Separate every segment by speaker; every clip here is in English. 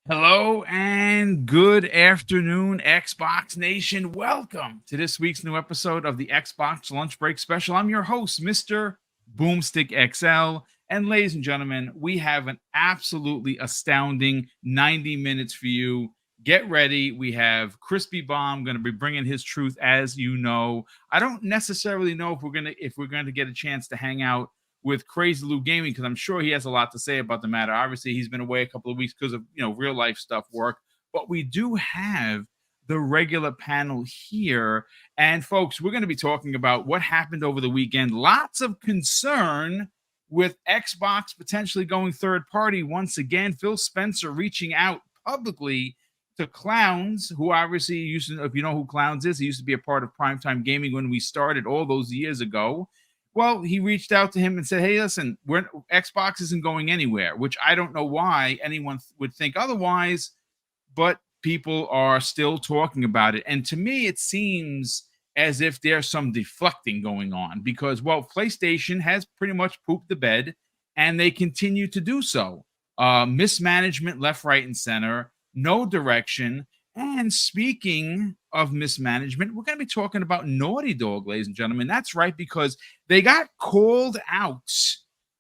Speaker 1: Hello and good afternoon, Xbox Nation. Welcome to this week's new episode of the Xbox Lunch Break Special. I'm your host, Mr. BoomStick XL. And ladies and gentlemen, we have an absolutely astounding 90 minutes for you. Get ready. We have Crispy Bomb going to be bringing his truth, as you know. I don't necessarily know if we're going to get a chance to hang out with Crazy Lou Gaming, because I'm sure he has a lot to say about the matter. Obviously, he's been away a couple of weeks because of real life stuff, work. But we do have the regular panel here, and folks, we're going to be talking about what happened over the weekend. Lots of concern with Xbox potentially going third party once again. Phil Spencer reaching out publicly to Clowns, who obviously used to, if you know who Clowns is, he used to be a part of Primetime Gaming when we started all those years ago. Well, he reached out to him and said, "Hey, listen, Xbox isn't going anywhere," which I don't know why anyone would think otherwise, but people are still talking about it. And to me, it seems as if there's some deflecting going on because, well, PlayStation has pretty much pooped the bed and they continue to do so. Mismanagement left, right, and center, no direction. And speaking of mismanagement, we're going to be talking about Naughty Dog, ladies and gentlemen. That's right, because they got called out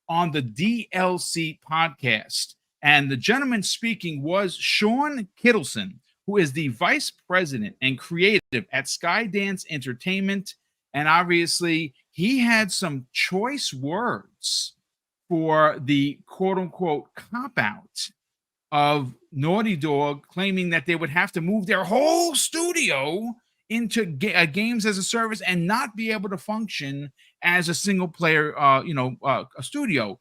Speaker 1: on the DLC podcast. And the gentleman speaking was Sean Kittleson, who is the vice president and creative at Skydance Entertainment. And obviously, he had some choice words for the quote unquote cop out of Naughty Dog, claiming that they would have to move their whole studio into games as a service and not be able to function as a single player, a studio.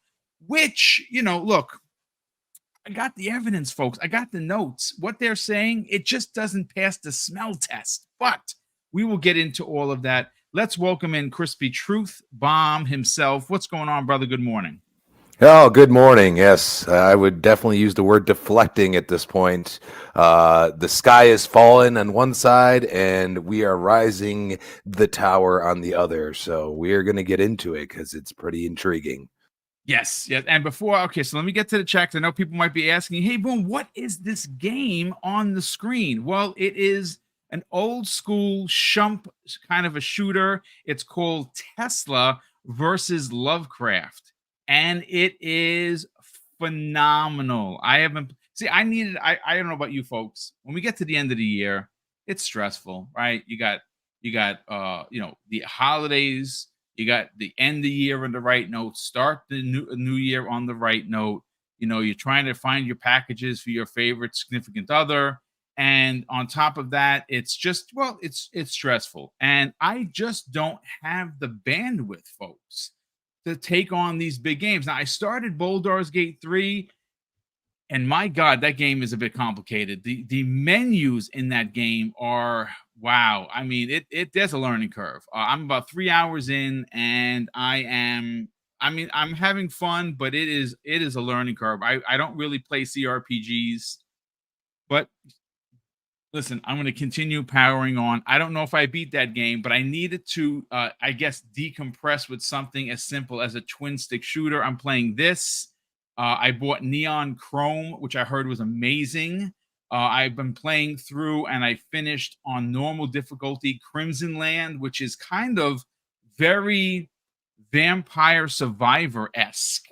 Speaker 1: Which, look, I got the evidence, folks. I got the notes. What they're saying, it just doesn't pass the smell test. But we will get into all of that. Let's welcome in Crispy Truth Bomb himself. What's going on, brother? Good morning.
Speaker 2: Oh, good morning. Yes, I would definitely use the word deflecting at this point. The sky is fallen on one side, and we are rising the tower on the other. So we are going to get into it because it's pretty intriguing.
Speaker 1: Yes. And so let me get to the chat. I know people might be asking, hey, Boom, what is this game on the screen? Well, it is an old school shump kind of a shooter. It's called Tesla versus Lovecraft. And it is phenomenal. I don't know about you folks. When we get to the end of the year, it's stressful, right? You got the holidays, you got the end of the year on the right note, start the new year on the right note. You're trying to find your packages for your favorite significant other. And on top of that, it's just, it's stressful. And I just don't have the bandwidth, folks, to take on these big games. Now, I started Baldur's Gate 3, and my God, that game is a bit complicated. The menus in that game are, wow. I mean, there's a learning curve. I'm about 3 hours in, and I'm having fun, but it is a learning curve. I don't really play CRPGs, but listen, I'm going to continue powering on. I don't know if I beat that game, but I needed to, I guess, decompress with something as simple as a twin stick shooter. I'm playing this. I bought Neon Chrome, which I heard was amazing. I've been playing through, and I finished on normal difficulty Crimson Land, which is kind of very Vampire Survivor-esque,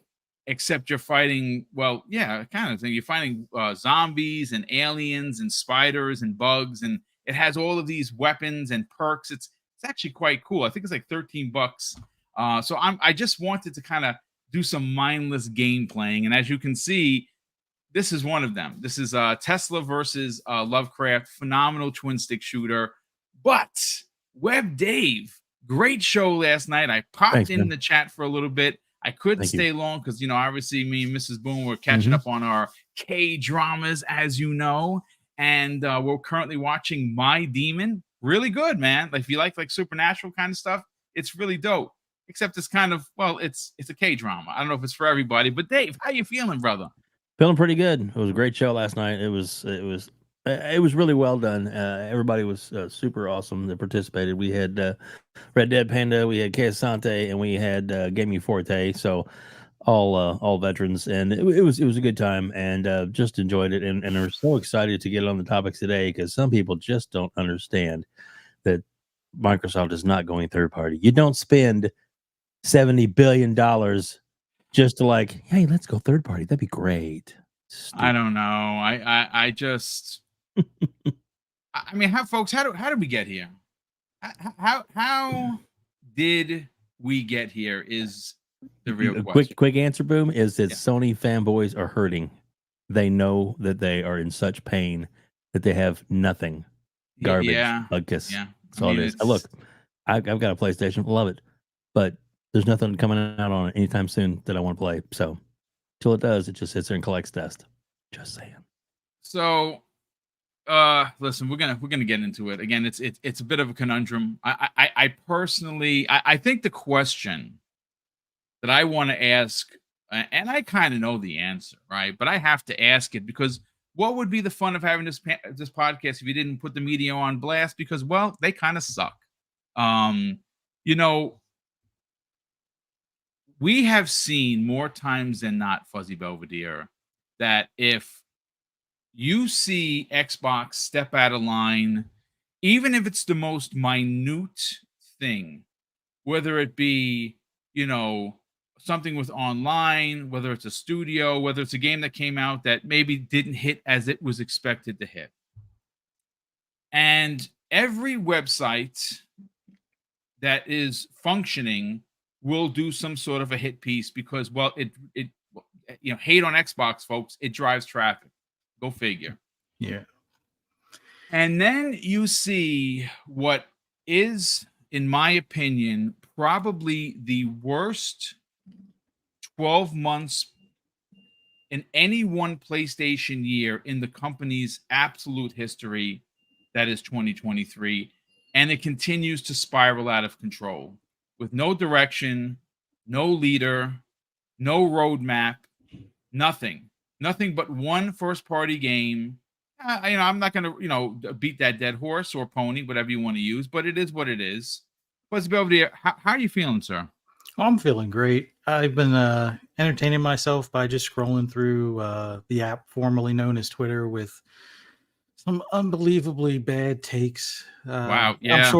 Speaker 1: except you're fighting, kind of thing. You're fighting zombies and aliens and spiders and bugs, and it has all of these weapons and perks. It's actually quite cool. I think it's like $13. So I just wanted to kind of do some mindless game playing, and as you can see, this is one of them. This is Tesla versus Lovecraft, phenomenal twin stick shooter. But Web Dave, great show last night. I popped in the chat for a little bit. I couldn't stay long because, obviously me and Mrs. Boom were catching up on our K-dramas, as you know. And we're currently watching My Demon. Really good, man. Like, if you like supernatural kind of stuff, it's really dope. Except it's kind of, it's a K-drama. I don't know if it's for everybody. But Dave, how you feeling, brother?
Speaker 3: Feeling pretty good. It was a great show last night. It was really well done. Everybody was super awesome that participated. We had Red Dead Panda, we had K Asante, and we had Gaming Forte. So all veterans, and it was a good time, and just enjoyed it, and are so excited to get on the topics today because some people just don't understand that Microsoft is not going third party. You don't spend $70 billion just to like, hey, let's go third party. That'd be great.
Speaker 1: I don't know. I just. I mean, folks? How did we get here? How did we get here? Is the real question.
Speaker 3: Quick answer, Boom, is that
Speaker 1: Yeah.
Speaker 3: Sony fanboys are hurting. They know that they are in such pain that they have nothing. Garbage.
Speaker 1: Yeah.
Speaker 3: Bug kiss.
Speaker 1: Yeah.
Speaker 3: That's all it is. Look, I've got a PlayStation, love it, but there's nothing coming out on it anytime soon that I want to play. So till it does, it just sits there and collects dust. Just saying.
Speaker 1: So, listen, we're gonna get into it again. It's a bit of a conundrum. I personally, I think the question that I want to ask, and I kind of know the answer, right? But I have to ask it because what would be the fun of having this podcast if you didn't put the media on blast? Because, well, they kind of suck. You know, we have seen more times than not, Fuzzy Belvedere, that if you see Xbox step out of line, even if it's the most minute thing, whether it be, something with online, whether it's a studio, whether it's a game that came out that maybe didn't hit as it was expected to hit. And every website that is functioning will do some sort of a hit piece because, well, it hate on Xbox, folks, it drives traffic. Go figure.
Speaker 4: Yeah.
Speaker 1: And then you see what is, in my opinion, probably the worst 12 months in any one PlayStation year in the company's absolute history. That is 2023. And it continues to spiral out of control with no direction, no leader, no roadmap, nothing but one first party game. I'm not going to, beat that dead horse or pony, whatever you want to use, but it is what it is. What's Belvedere? How are you feeling, sir?
Speaker 4: I'm feeling great. I've been entertaining myself by just scrolling through the app formerly known as Twitter with some unbelievably bad takes.
Speaker 1: Wow. Yeah.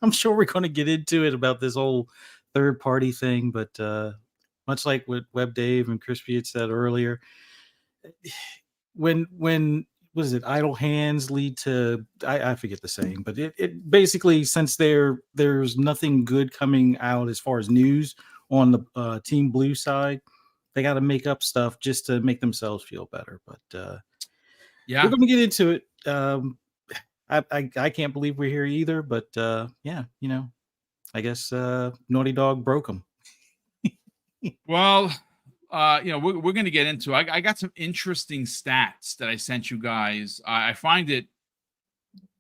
Speaker 4: I'm sure we're going to get into it about this whole third party thing, but much like what Web Dave and Crispy had said earlier, when what is it? Idle hands lead to I forget the saying, but it basically, since there's nothing good coming out as far as news on the Team Blue side, they got to make up stuff just to make themselves feel better. But
Speaker 1: yeah,
Speaker 4: we're gonna get into it. I can't believe we're here either, but yeah, I guess Naughty Dog broke them.
Speaker 1: Well, we're going to get into. I got some interesting stats that I sent you guys. I find it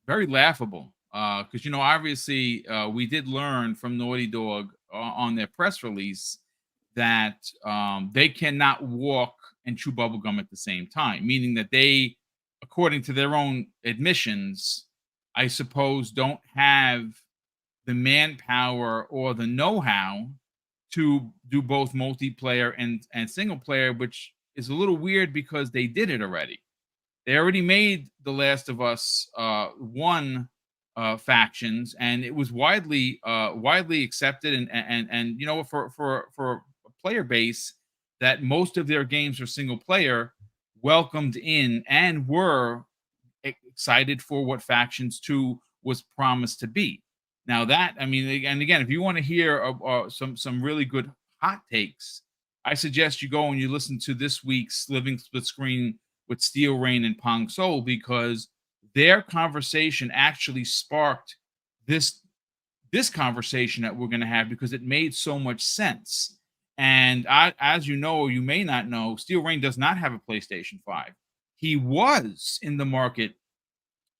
Speaker 1: very laughable because obviously we did learn from Naughty Dog on their press release that they cannot walk and chew bubblegum at the same time, meaning that they, according to their own admissions, I suppose, don't have the manpower or the know-how to do both multiplayer and single player, which is a little weird because they did it already. They already made The Last of Us one factions, and it was widely accepted, and for a player base that most of their games are single player, welcomed in and were excited for what Factions 2 was promised to be. Now that, and again, if you want to hear some really good hot takes, I suggest you go and you listen to this week's Living Split Screen with Steel Rain and Pong Soul, because their conversation actually sparked this conversation that we're going to have, because it made so much sense. And as you know, or you may not know, Steel Rain does not have a PlayStation 5. He was in the market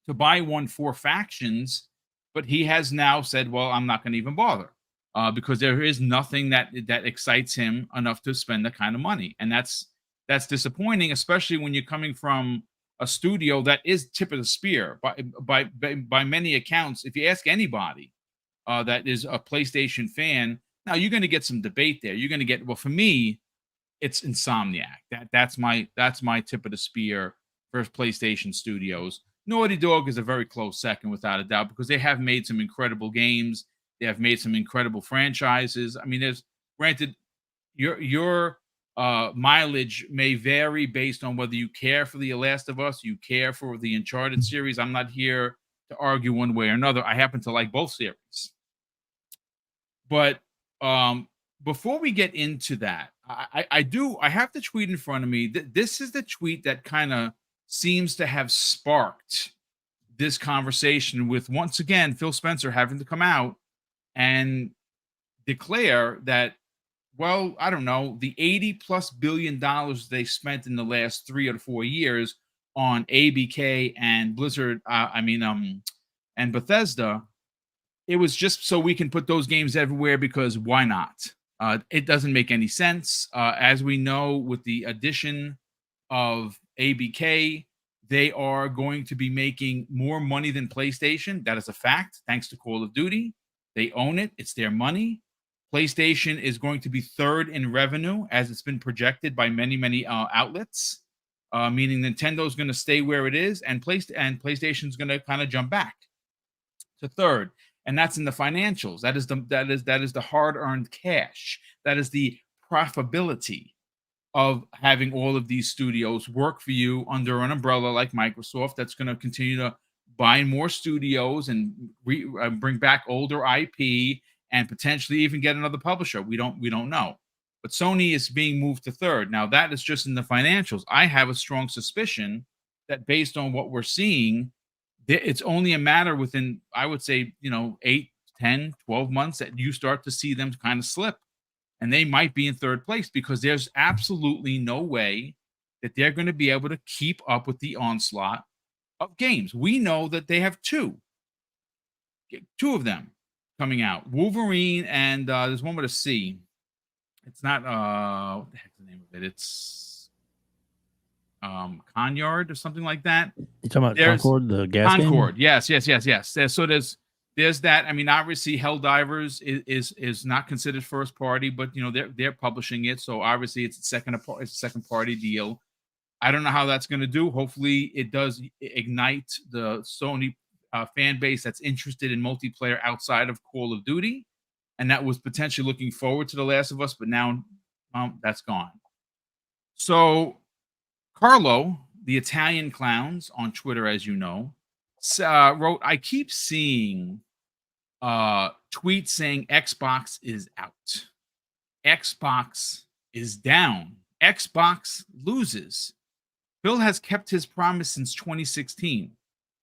Speaker 1: to buy one for Factions, but he has now said, well, I'm not going to even bother because there is nothing that excites him enough to spend the kind of money. And that's disappointing, especially when you're coming from a studio that is tip of the spear by many accounts. If you ask anybody that is a PlayStation fan, now you're going to get some debate there. You're going to get, well, for me, it's Insomniac. That's my tip of the spear for PlayStation Studios. Naughty Dog is a very close second, without a doubt, because they have made some incredible games. They have made some incredible franchises. I mean, there's granted your mileage may vary based on whether you care for The Last of Us, you care for the Uncharted series. I'm not here to argue one way or another. I happen to like both series. But before we get into that, I have the tweet in front of me. This is the tweet that kind of seems to have sparked this conversation, with once again Phil Spencer having to come out and declare that, well, I don't know, the $80+ billion they spent in the last 3 or 4 years on ABK and Blizzard, and Bethesda, it was just so we can put those games everywhere, because why not? It doesn't make any sense. As we know, with the addition of ABK, they are going to be making more money than PlayStation. That is a fact, thanks to Call of Duty. They own it. It's their money. PlayStation is going to be third in revenue, as it's been projected by many outlets, meaning Nintendo's going to stay where it is, and PlayStation's going to kind of jump back to third. And that's in the financials. That is the hard-earned cash. That is the profitability of having all of these studios work for you under an umbrella like Microsoft, that's going to continue to buy more studios and bring back older IP and potentially even get another publisher. We don't know. But Sony is being moved to third. Now, that is just in the financials. I have a strong suspicion that based on what we're seeing, it's only a matter within, I would say, 8, 10, 12 months that you start to see them kind of slip. And they might be in third place, because there's absolutely no way that they're going to be able to keep up with the onslaught of games. We know that they have two of them coming out. Wolverine, and there's one with a C. It's not, what the heck's the name of it? It's Conyard or something like that.
Speaker 3: You talking about Concord, the gas
Speaker 1: Concord,
Speaker 3: game?
Speaker 1: Yes. So there's that. I mean, obviously, Helldivers is not considered first party, but they're publishing it, so obviously it's a second party deal. I don't know how that's going to do. Hopefully, it does ignite the Sony fan base that's interested in multiplayer outside of Call of Duty, and that was potentially looking forward to The Last of Us, but now that's gone. So Carlo, the Italian Clowns on Twitter, as you know, wrote, I keep seeing tweets saying Xbox is out. Xbox is down. Xbox loses. Phil has kept his promise since 2016.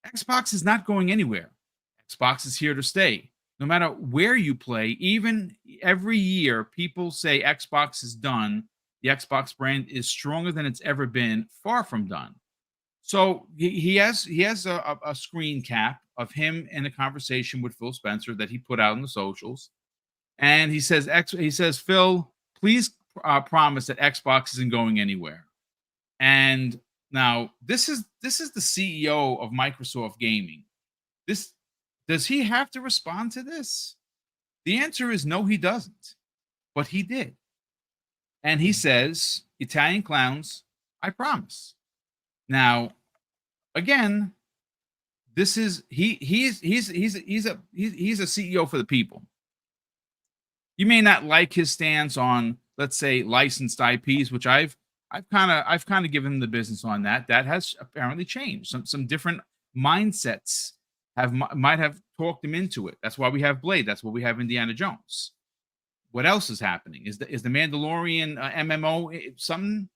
Speaker 1: Xbox is not going anywhere. Xbox is here to stay. No matter where you play, even every year, people say Xbox is done. The Xbox brand is stronger than it's ever been, far from done. So he has a screen cap of him in a conversation with Phil Spencer that he put out on the socials, and he says, Phil, please promise that Xbox isn't going anywhere. And now this is the CEO of Microsoft Gaming. Does he have to respond to this? The answer is no, he doesn't. But he did, and he says, Italian Clowns, I promise. Now, again, this is he's a CEO for the people. You may not like his stance on, let's say, licensed IPs, which I've kind of given him the business on that. That has apparently changed. Some different mindsets might have talked him into it. That's why we have Blade. That's why we have Indiana Jones. What else is happening? Is the Mandalorian MMO something?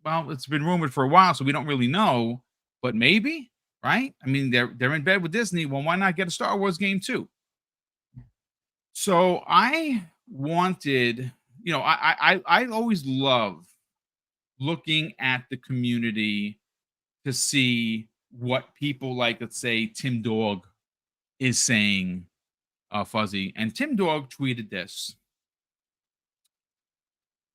Speaker 1: Well, it's been rumored for a while, so we don't really know, but maybe, right? I mean, they're in bed with Disney. Well, why not get a Star Wars game too? So I wanted, I always love looking at the community to see what people like, let's say, Tim Dog is saying, Fuzzy. And Tim Dog tweeted this.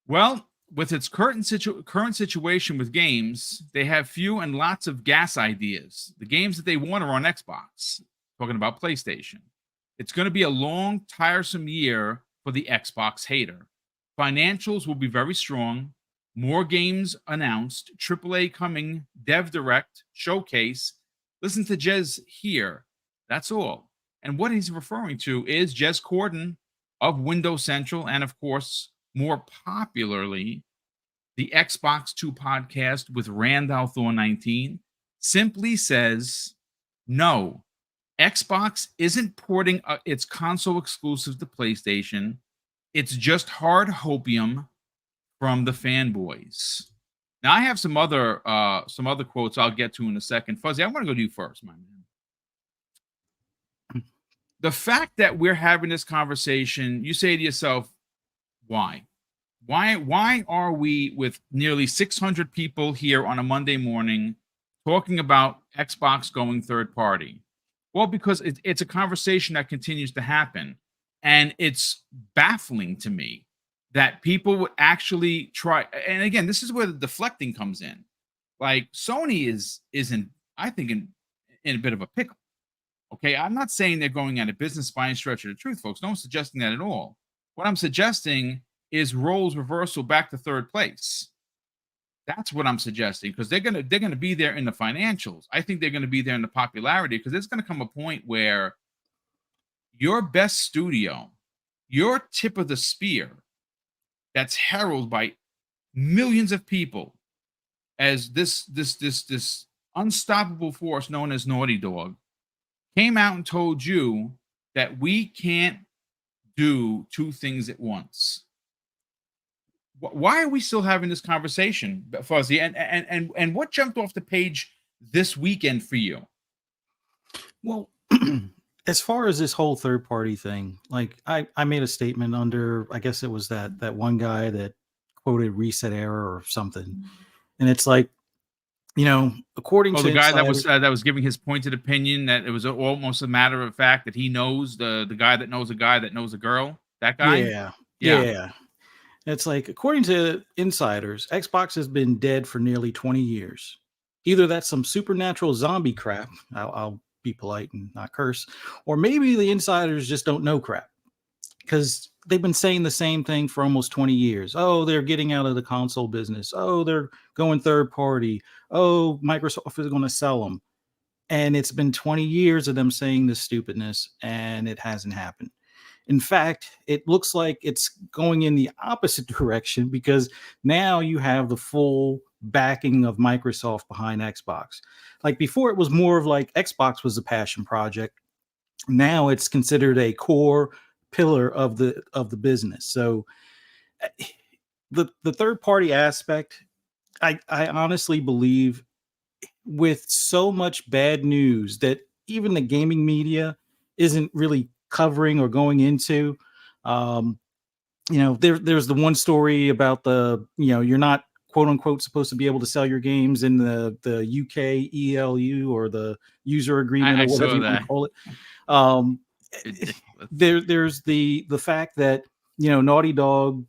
Speaker 1: Well, with its current situation with games, they have few and lots of gas ideas. The games that they want are on Xbox. Talking about PlayStation. It's going to be a long, tiresome year for the Xbox hater. Financials will be very strong. More games announced, AAA coming, Dev Direct, Showcase. Listen to Jez here. That's all. And what he's referring to is Jez Corden of Windows Central, and of course, more popularly, the Xbox 2 podcast with Randall Thor 19, simply says, no, Xbox isn't porting its console exclusive to PlayStation. It's just hard hopium from the fanboys. Now I have some other quotes I'll get to in a second. Fuzzy, I'm going to go to you first, my man. The fact that we're having this conversation, you say to yourself, why? Why are we with nearly 600 people here on a Monday morning talking about Xbox going third party? Well, because it's a conversation that continues to happen, and it's baffling to me that people would actually try. And again, this is where the deflecting comes in. Like Sony isn't, I think, in a bit of a pickle. Okay, I'm not saying they're going out of business by any stretch of the truth, folks. No one's suggesting that at all. What I'm suggesting is roles reversal back to third place. That's what I'm suggesting, because they're gonna be there in the financials. I think they're gonna be there in the popularity, because there's gonna come a point where your best studio, your tip of the spear, that's heralded by millions of people as this unstoppable force known as Naughty Dog, came out and told you that we can't do two things at once. Why are we still having this conversation, Fuzzy? And what jumped off the page this weekend for you?
Speaker 4: Well, as far as this whole third party thing, like I made a statement under, I guess it was that one guy that quoted reset error or something. And it's like, according to
Speaker 1: the guy that was giving his pointed opinion, that it was almost a matter of fact that he knows the guy that knows a guy that knows a girl. That guy?
Speaker 4: Yeah. It's like, according to insiders, Xbox has been dead for nearly 20 years. Either that's some supernatural zombie crap, I'll be polite and not curse, or maybe the insiders just don't know crap, because they've been saying the same thing for almost 20 years. Oh, they're getting out of the console business. Oh, they're going third party. Oh, Microsoft is going to sell them. And it's been 20 years of them saying this stupidness, and it hasn't happened. In fact, it looks like it's going in the opposite direction, because now you have the full backing of Microsoft behind Xbox. Like before, it was more of like Xbox was a passion project. Now it's considered a core pillar of the business. So the third party aspect, I honestly believe, with so much bad news that even the gaming media isn't really covering or going into, there's the one story about you're not quote unquote supposed to be able to sell your games in the UK ELU, or the user agreement, or whatever you want to call it. There's the fact that Naughty Dog,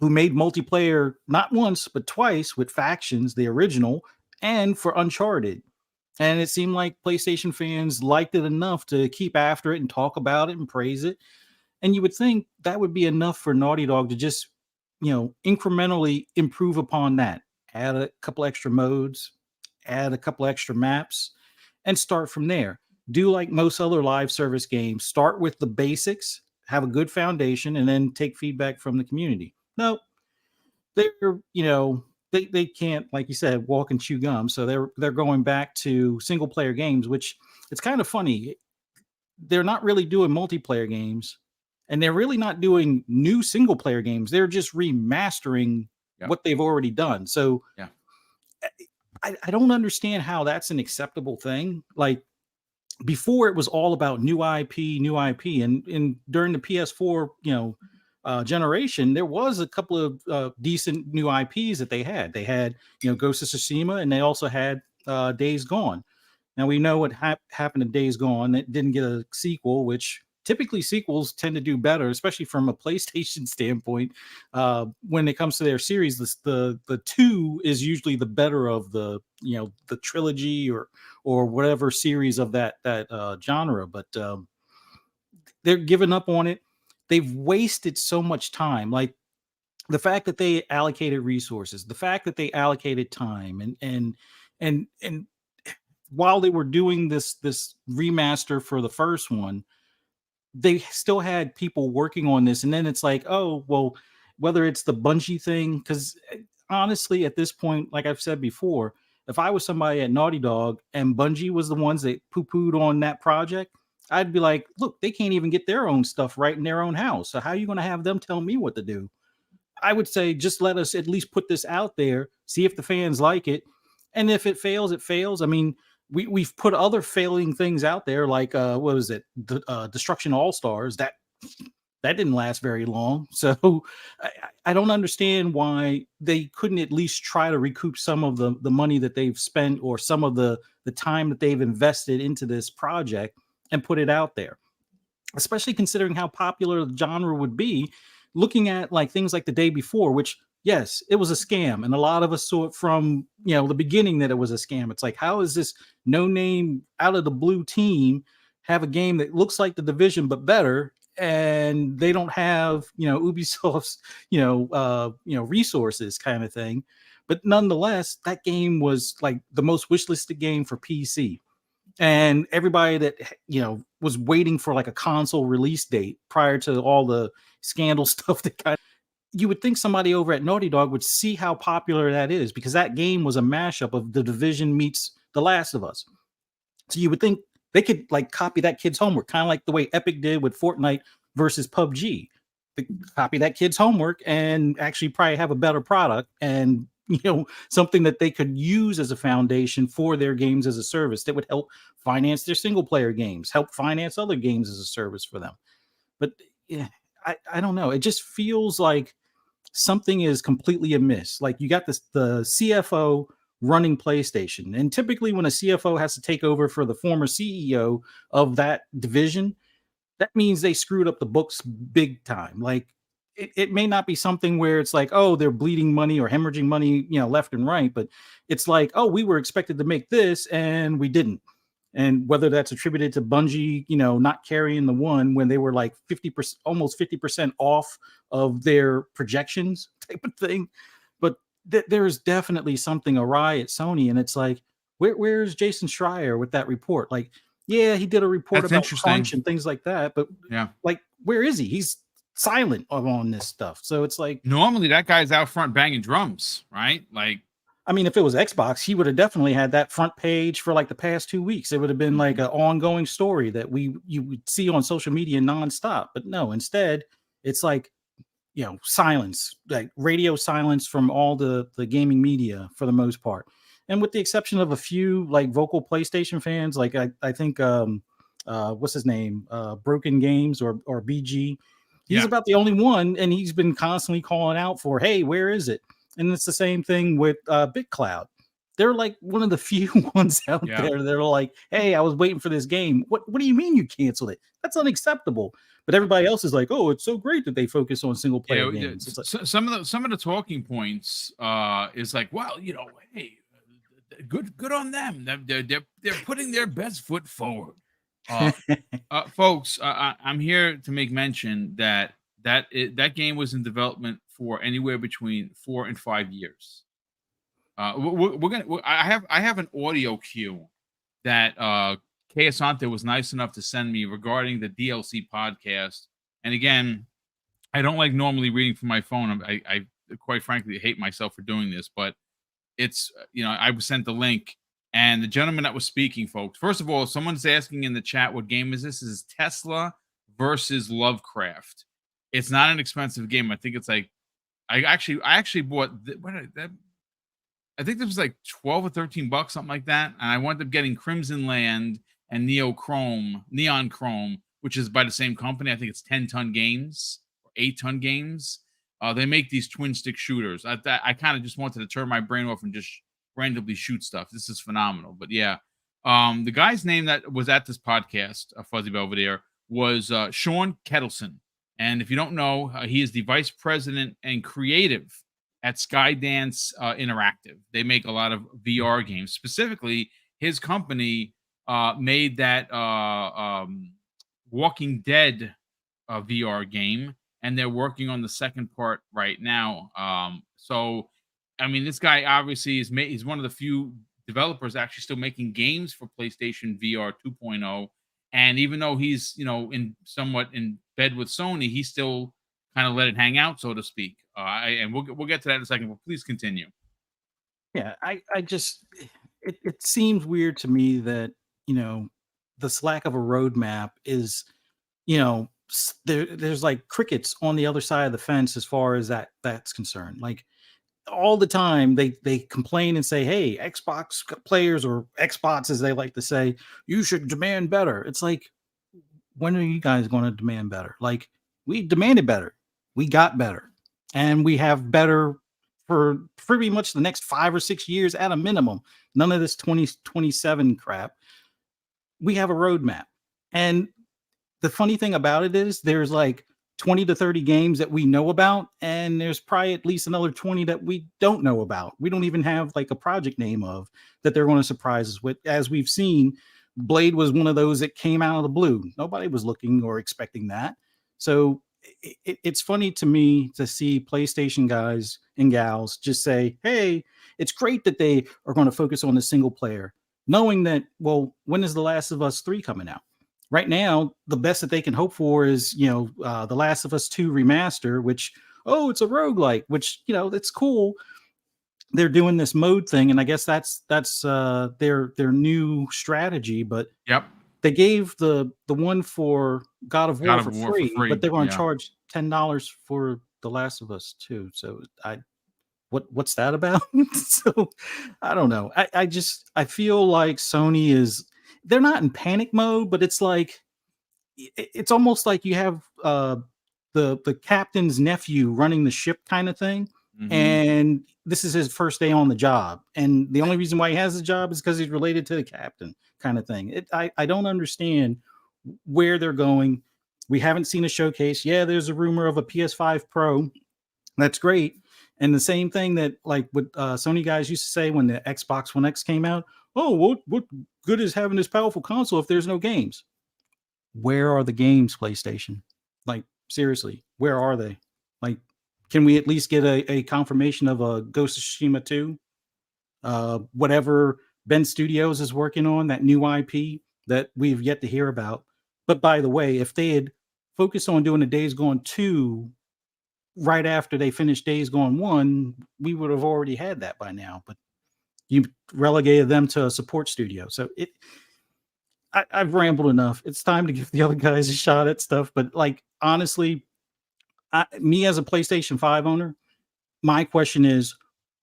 Speaker 4: who made multiplayer not once but twice with Factions, the original, and for Uncharted. And it seemed like PlayStation fans liked it enough to keep after it and talk about it and praise it. And you would think that would be enough for Naughty Dog to just, incrementally improve upon that. Add a couple extra modes, add a couple extra maps, and start from there. Do like most other live service games. Start with the basics, have a good foundation, and then take feedback from the community. No, they're, they can't, like you said, walk and chew gum. So they're going back to single player games, which it's kind of funny. They're not really doing multiplayer games, and they're really not doing new single player games. They're just remastering what they've already done. So I don't understand how that's an acceptable thing. Like before, it was all about new IP, and during the PS4, generation, there was a couple of decent new IPs that they had. They had, Ghost of Tsushima, and they also had Days Gone. Now we know what happened to Days Gone. It didn't get a sequel, which typically sequels tend to do better, especially from a PlayStation standpoint. When it comes to their series, the 2 is usually the better of the trilogy or whatever series of that genre. But they're giving up on it. They've wasted so much time. Like the fact that they allocated resources, the fact that they allocated time, and while they were doing this remaster for the first one, they still had people working on this. And then it's like, oh, well, whether it's the Bungie thing, because honestly, at this point, like I've said before, if I was somebody at Naughty Dog and Bungie was the ones that poo-pooed on that project, I'd be like, look, they can't even get their own stuff right in their own house. So how are you going to have them tell me what to do? I would say just let us at least put this out there, see if the fans like it. And if it fails, it fails. I mean, we've put other failing things out there, like what was it? Destruction All Stars. That didn't last very long. So I don't understand why they couldn't at least try to recoup some of the money that they've spent, or some of the time that they've invested into this project, and put it out there, especially considering how popular the genre would be. Looking at like things like The Day Before, which, yes, it was a scam, and a lot of us saw it from the beginning that it was a scam. It's like, how is this no name out of the blue team have a game that looks like The Division but better, and they don't have Ubisoft's resources, kind of thing. But nonetheless, that game was like the most wishlisted game for PC, and everybody that was waiting for like a console release date prior to all the scandal stuff that kind of, you would think somebody over at Naughty Dog would see how popular that is, because that game was a mashup of The Division meets The Last of Us. So you would think they could like copy that kid's homework, kind of like the way Epic did with Fortnite versus PUBG. They copy that kid's homework and actually probably have a better product, and something that they could use as a foundation for their games as a service that would help finance their single player games, help finance other games as a service for them. But yeah, I don't know. It just feels like something is completely amiss. Like, you got the CFO running PlayStation, and typically when a CFO has to take over for the former CEO of that division, that means they screwed up the books big time. Like, it may not be something where it's like, oh, they're bleeding money or hemorrhaging money, left and right, but it's like, oh, we were expected to make this and we didn't. And whether that's attributed to Bungie, not carrying the one when they were like 50%, almost 50% off of their projections type of thing. But there's definitely something awry at Sony. And it's like, where's Jason Schreier with that report? Like, yeah, he did a report about crunch and things like that, but
Speaker 1: yeah,
Speaker 4: like, where is he? He's silent on this stuff. So it's like,
Speaker 1: normally that guy's out front banging drums, right? Like,
Speaker 4: I mean, if it was Xbox, he would have definitely had that front page for like the past 2 weeks. It would have been like an ongoing story that you would see on social media nonstop. But no, instead, it's like, silence, like radio silence from all the gaming media for the most part. And with the exception of a few like vocal PlayStation fans, like I think what's his name? Broken Games or BG. He's about the only one, and he's been constantly calling out for, hey, where is it? And it's the same thing with BitCloud. They're like one of the few ones out there that are like, hey, I was waiting for this game. What do you mean you canceled it? That's unacceptable. But everybody else is like, oh, it's so great that they focus on single player games. It's like,
Speaker 1: some of the talking points is like, well, hey, good on them. They're putting their best foot forward. Folks, I'm here to make mention that game was in development for anywhere between 4 and 5 years. I have an audio cue that Kay Asante was nice enough to send me regarding the DLC podcast. And again, I don't like normally reading from my phone. I quite frankly hate myself for doing this, but it's I was sent the link. And the gentleman that was speaking, folks, first of all, someone's asking in the chat, what game is this? This is Tesla versus Lovecraft. It's not an expensive game. I think it's like, I actually bought, I think this was like 12 or 13 bucks, something like that. And I wound up getting Crimson Land and Neon Chrome, which is by the same company. I think it's 10-ton games or 8-ton games. They make these twin stick shooters. I kind of just wanted to turn my brain off and just randomly shoot stuff. This is phenomenal. But yeah, the guy's name that was at this podcast, Fuzzy Belvedere, was Sean Kettleson. And if you don't know, he is the vice president and creative at Skydance Interactive. They make a lot of VR games. Specifically, his company made that Walking Dead VR game. and they're working on the second part right now. So I mean, this guy obviously he's one of the few developers actually still making games for PlayStation VR 2.0. And even though he's, somewhat in bed with Sony, he still kind of let it hang out, so to speak. And we'll get to that in a second, but please continue.
Speaker 4: Yeah, I just it seems weird to me that, this lack of a roadmap is, there's like crickets on the other side of the fence as far as that's concerned. Like all the time they complain and say, hey, Xbox players, or Xbox as they like to say, you should demand better. It's like, when are you guys going to demand better? Like, we demanded better, we got better, and we have better for pretty much the next 5 or 6 years at a minimum. None of this 2027 crap. We have a roadmap. And the funny thing about it is there's like 20 to 30 games that we know about, and there's probably at least another 20 that we don't know about. We don't even have like a project name of that they're going to surprise us with. As we've seen, Blade was one of those that came out of the blue. Nobody was looking or expecting that. So it's funny to me to see PlayStation guys and gals just say, hey, it's great that they are going to focus on the single player, knowing that, well, when is The Last of Us 3 coming out? Right now, the best that they can hope for is, The Last of Us 2 remaster, which, it's a roguelike, which, that's cool. They're doing this mode thing, and I guess that's their new strategy. But
Speaker 1: Yep.
Speaker 4: they gave the one for God of War, for free, but they're going to charge $10 for The Last of Us 2. So what's that about? So I don't know. I feel like Sony they're not in panic mode, but it's like, it's almost like you have the captain's nephew running the ship kind of thing. Mm-hmm. And this is his first day on the job. And the only reason why he has the job is because he's related to the captain kind of thing. I don't understand where they're going. We haven't seen a showcase. Yeah, there's a rumor of a PS5 Pro. That's great. And the same thing that like what Sony guys used to say when the Xbox One X came out. Oh, what good is having this powerful console if there's no games? Where are the games, PlayStation? Like, seriously, where are they? Like, can we at least get a confirmation of a Ghost of Tsushima 2? Whatever Ben Studios is working on, that new IP that we've yet to hear about. But by the way, if they had focused on doing a Days Gone 2 right after they finished Days Gone 1, we would have already had that by now. But you relegated them to a support studio. So I've rambled enough. It's time to give the other guys a shot at stuff. But like, honestly, me as a PlayStation 5 owner, my question is,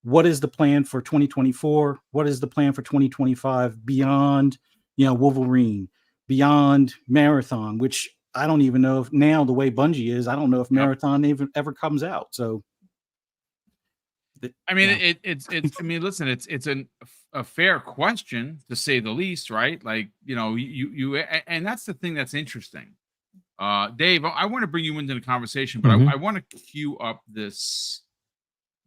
Speaker 4: what is the plan for 2024? What is the plan for 2025 beyond, Wolverine, beyond Marathon, which I don't even know if now the way Bungie is, I don't know if Marathon even ever comes out. So,
Speaker 1: I mean, it's. I mean, listen, it's a fair question to say the least, right? Like, you, and that's the thing that's interesting. Dave, I want to bring you into the conversation, but I want to queue up this.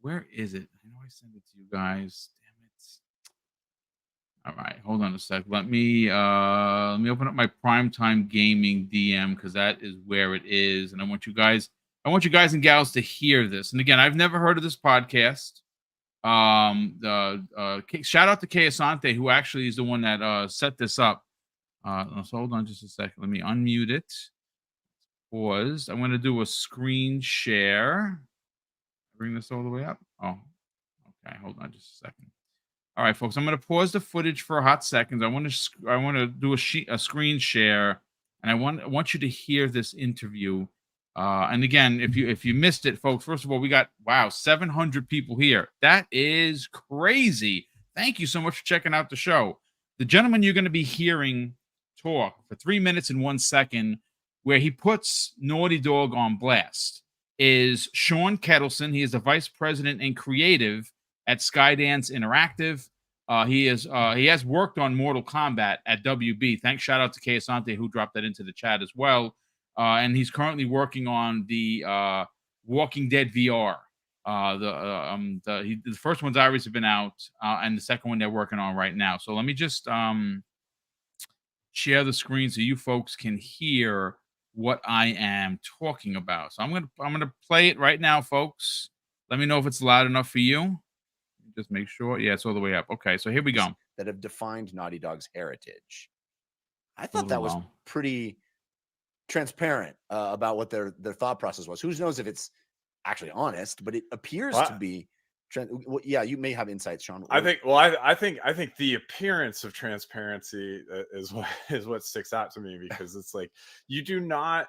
Speaker 1: Where is it? I know I sent it to you guys. Damn it! All right, hold on a sec. Let me open up my Primetime Gaming DM, because that is where it is, and I want you guys and gals to hear this. And again, I've never heard of this podcast. Shout out to Kayasante, who actually is the one that set this up. So hold on just a second. Let me unmute it. Pause. I'm going to do a screen share. Bring this all the way up. Oh, okay. Hold on just a second. All right, folks. I'm going to pause the footage for a hot second. I want to do a screen share, and I want you to hear this interview. And again, if you missed it, folks, first of all, we got 700 people here. That is crazy. Thank you so much for checking out the show. The gentleman you're going to be hearing talk for 3 minutes and 1 second, where he puts Naughty Dog on blast, is Sean Kettleson. He is the vice president and creative at Skydance Interactive. He has worked on Mortal Kombat at WB. Thanks, shout out to Kayasante, who dropped that into the chat as well. And he's currently working on the Walking Dead VR. The first one's already been out, and the second one they're working on right now. So let me just share the screen so you folks can hear what I am talking about. So I'm gonna play it right now, folks. Let me know if it's loud enough for you. Just make sure. Yeah, it's all the way up. Okay, so here we go.
Speaker 5: That have defined Naughty Dog's heritage. I
Speaker 1: A
Speaker 5: thought that
Speaker 1: little
Speaker 5: was
Speaker 1: low.
Speaker 5: pretty transparent about what their thought process was. Who knows if it's actually honest, but it appears to be. Yeah, you may have insights, Sean.
Speaker 6: I think. Well, I think the appearance of transparency is what sticks out to me, because it's like, you do not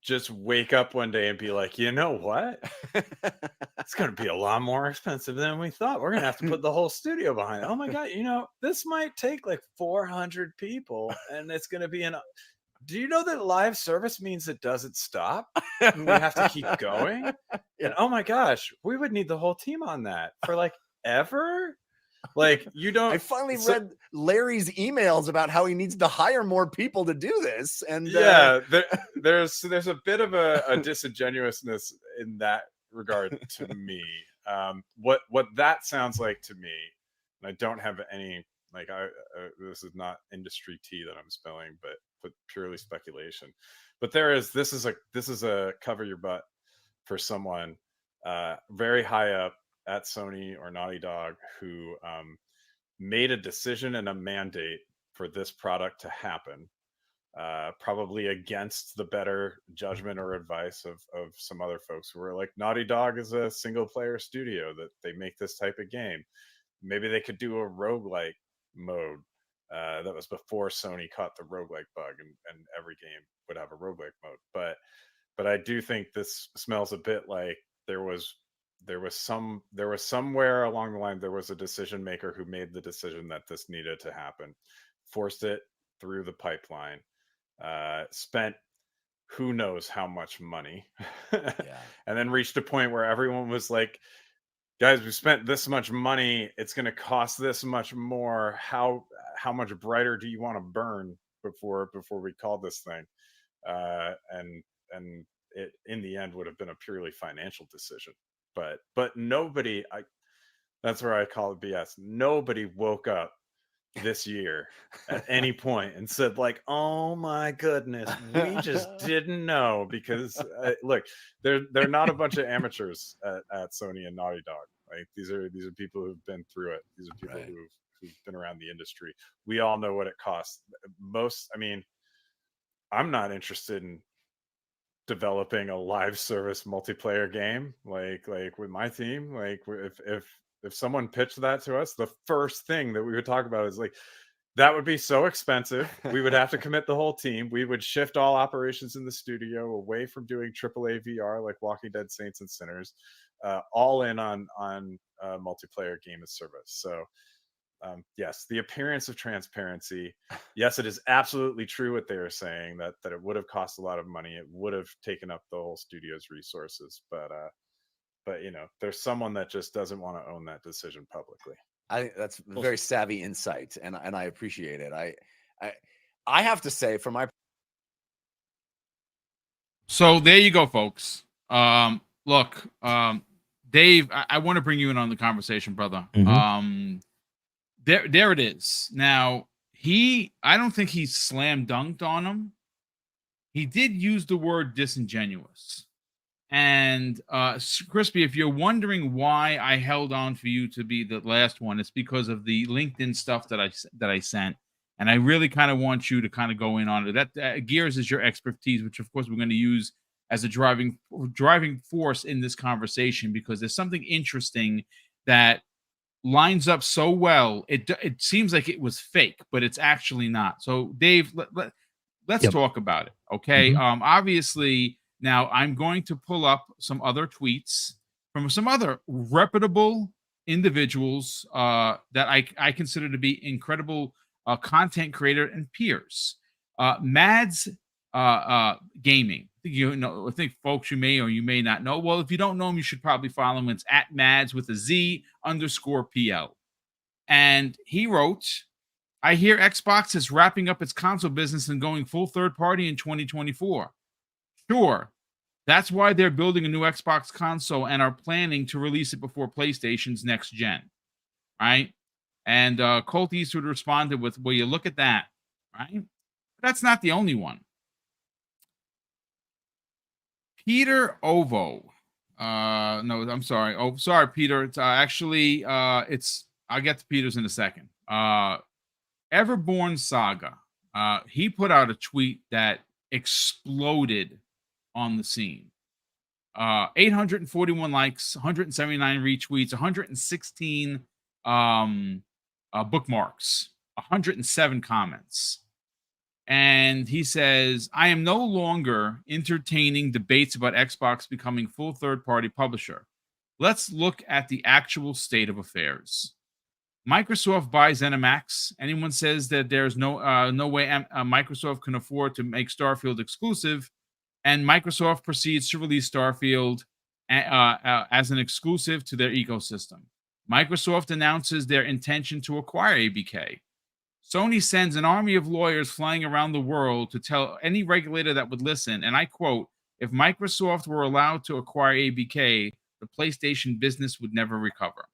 Speaker 6: just wake up one day and be like, you know what? It's going to be a lot more expensive than we thought. We're going to have to put the whole studio behind it. Oh my God. You know, this might take like 400 people, and it's going to be do you know that live service means it doesn't stop? And we have to keep going.
Speaker 5: Yeah.
Speaker 6: And oh my gosh, we would need the whole team on that for like ever. Like, you don't.
Speaker 5: I finally read Larry's emails about how he needs to hire more people to do this, and
Speaker 6: yeah, there's a bit of a disingenuousness in that regard to me. What that sounds like to me, and I don't have any like this is not industry tea that I'm spilling, but purely speculation. But this is a cover your butt for someone very high up at Sony or Naughty Dog who made a decision and a mandate for this product to happen, probably against the better judgment or advice of some other folks who were like, Naughty Dog is a single player studio that they make this type of game. Maybe they could do a roguelike mode. That was before Sony caught the roguelike bug, and every game would have a roguelike mode. But I do think this smells a bit like there was somewhere along the line there was a decision maker who made the decision that this needed to happen, forced it through the pipeline, spent who knows how much money, and then reached a point where everyone was like, guys, we spent this much money, it's going to cost this much more. How much brighter do you want to burn before we call this thing? And it in the end would have been a purely financial decision. But nobody, that's where I call it BS. Nobody woke up this year at any point and said like, oh my goodness, we just didn't know, because look, they're not a bunch of amateurs at Sony and Naughty Dog. Like, these are people who've been through it. These are people who've been around the industry. We all know what it costs. I'm not interested in developing a live service multiplayer game like with my team. Like, if someone pitched that to us, the first thing that we would talk about is like, that would be so expensive. We would have to commit the whole team. We would shift all operations in the studio away from doing AAA VR like Walking Dead, Saints and Sinners, all in on multiplayer game as service. So yes, the appearance of transparency. Yes, it is absolutely true what they are saying, that it would have cost a lot of money. It would have taken up the whole studio's resources. But you know, there's someone that just doesn't want to own that decision publicly.
Speaker 5: I think that's very savvy insight, and I appreciate it. I have to say, for my
Speaker 1: So there you go, folks. Look, Dave, I want to bring you in on the conversation, brother. There it is. Now, I don't think he slam dunked on him. He did use the word disingenuous. And Crispy, if you're wondering why I held on for you to be the last one, it's because of the LinkedIn stuff that I sent. And I really kind of want you to kind of go in on it. That Gears is your expertise, which of course we're going to use as a driving force in this conversation, because there's something interesting that lines up so well. It seems like it was fake, but it's actually not. So Dave, let's talk about it. Okay. Obviously, now I'm going to pull up some other tweets from some other reputable individuals that I consider to be incredible content creator and peers. Mads Gaming. I think folks you may or you may not know. Well, if you don't know him, you should probably follow him. It's at Mads with a Z_PL. And he wrote, I hear Xbox is wrapping up its console business and going full third party in 2024. Sure. That's why they're building a new Xbox console and are planning to release it before PlayStation's next gen. Right? And Colt Eastwood responded with, well, you look at that. Right? But that's not the only one. Peter Ovo. No, I'm sorry. Oh, sorry, Peter. It's actually it's. I'll get to Peter's in a second. Everborn Saga. He put out a tweet that exploded on the scene. 841 likes, 179 retweets, 116 bookmarks, 107 comments. And he says, I am no longer entertaining debates about Xbox becoming full third-party publisher. Let's look at the actual state of affairs. Microsoft buys ZeniMax. Anyone says that there's no way Microsoft can afford to make Starfield exclusive, and Microsoft proceeds to release Starfield as an exclusive to their ecosystem. Microsoft announces their intention to acquire ABK. Sony sends an army of lawyers flying around the world to tell any regulator that would listen, and I quote, if Microsoft were allowed to acquire ABK, the PlayStation business would never recover.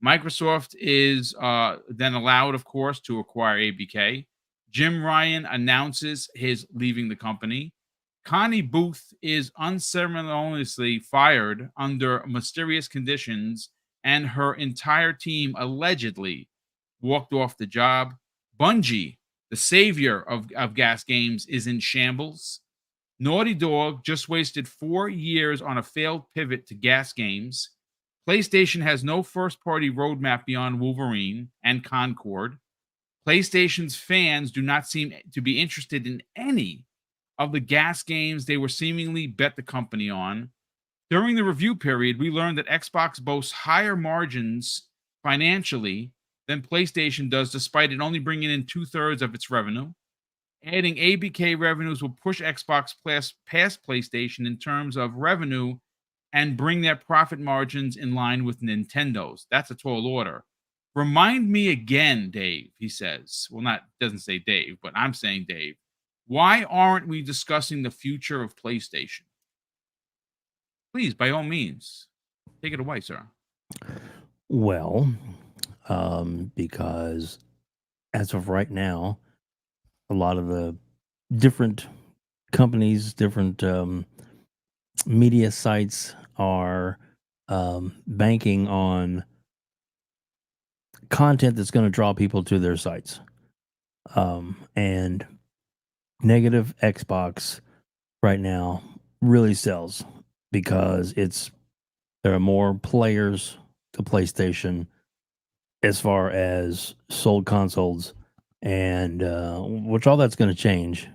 Speaker 1: Microsoft is then allowed, of course, to acquire ABK. Jim Ryan announces his leaving the company. Connie Booth is unceremoniously fired under mysterious conditions, and her entire team allegedly walked off the job. Bungie, the savior of gas games, is in shambles. Naughty Dog just wasted 4 years on a failed pivot to gas games. PlayStation has no first-party roadmap beyond Wolverine and Concord. PlayStation's fans do not seem to be interested in any of the gas games they were seemingly bet the company on. During the review period, we learned that Xbox boasts higher margins financially than PlayStation does, despite it only bringing in 2/3 of its revenue. Adding ABK revenues will push Xbox past PlayStation in terms of revenue and bring their profit margins in line with Nintendo's. That's a tall order. Remind me again, Dave, he says. Well, doesn't say Dave, but I'm saying Dave. Why aren't we discussing the future of PlayStation? Please, by all means, take it away, sir.
Speaker 3: Well, because as of right now, a lot of the different companies, different media sites are banking on content that's going to draw people to their sites. And negative Xbox right now really sells because there are more players to PlayStation as far as sold consoles, and which all that's going to change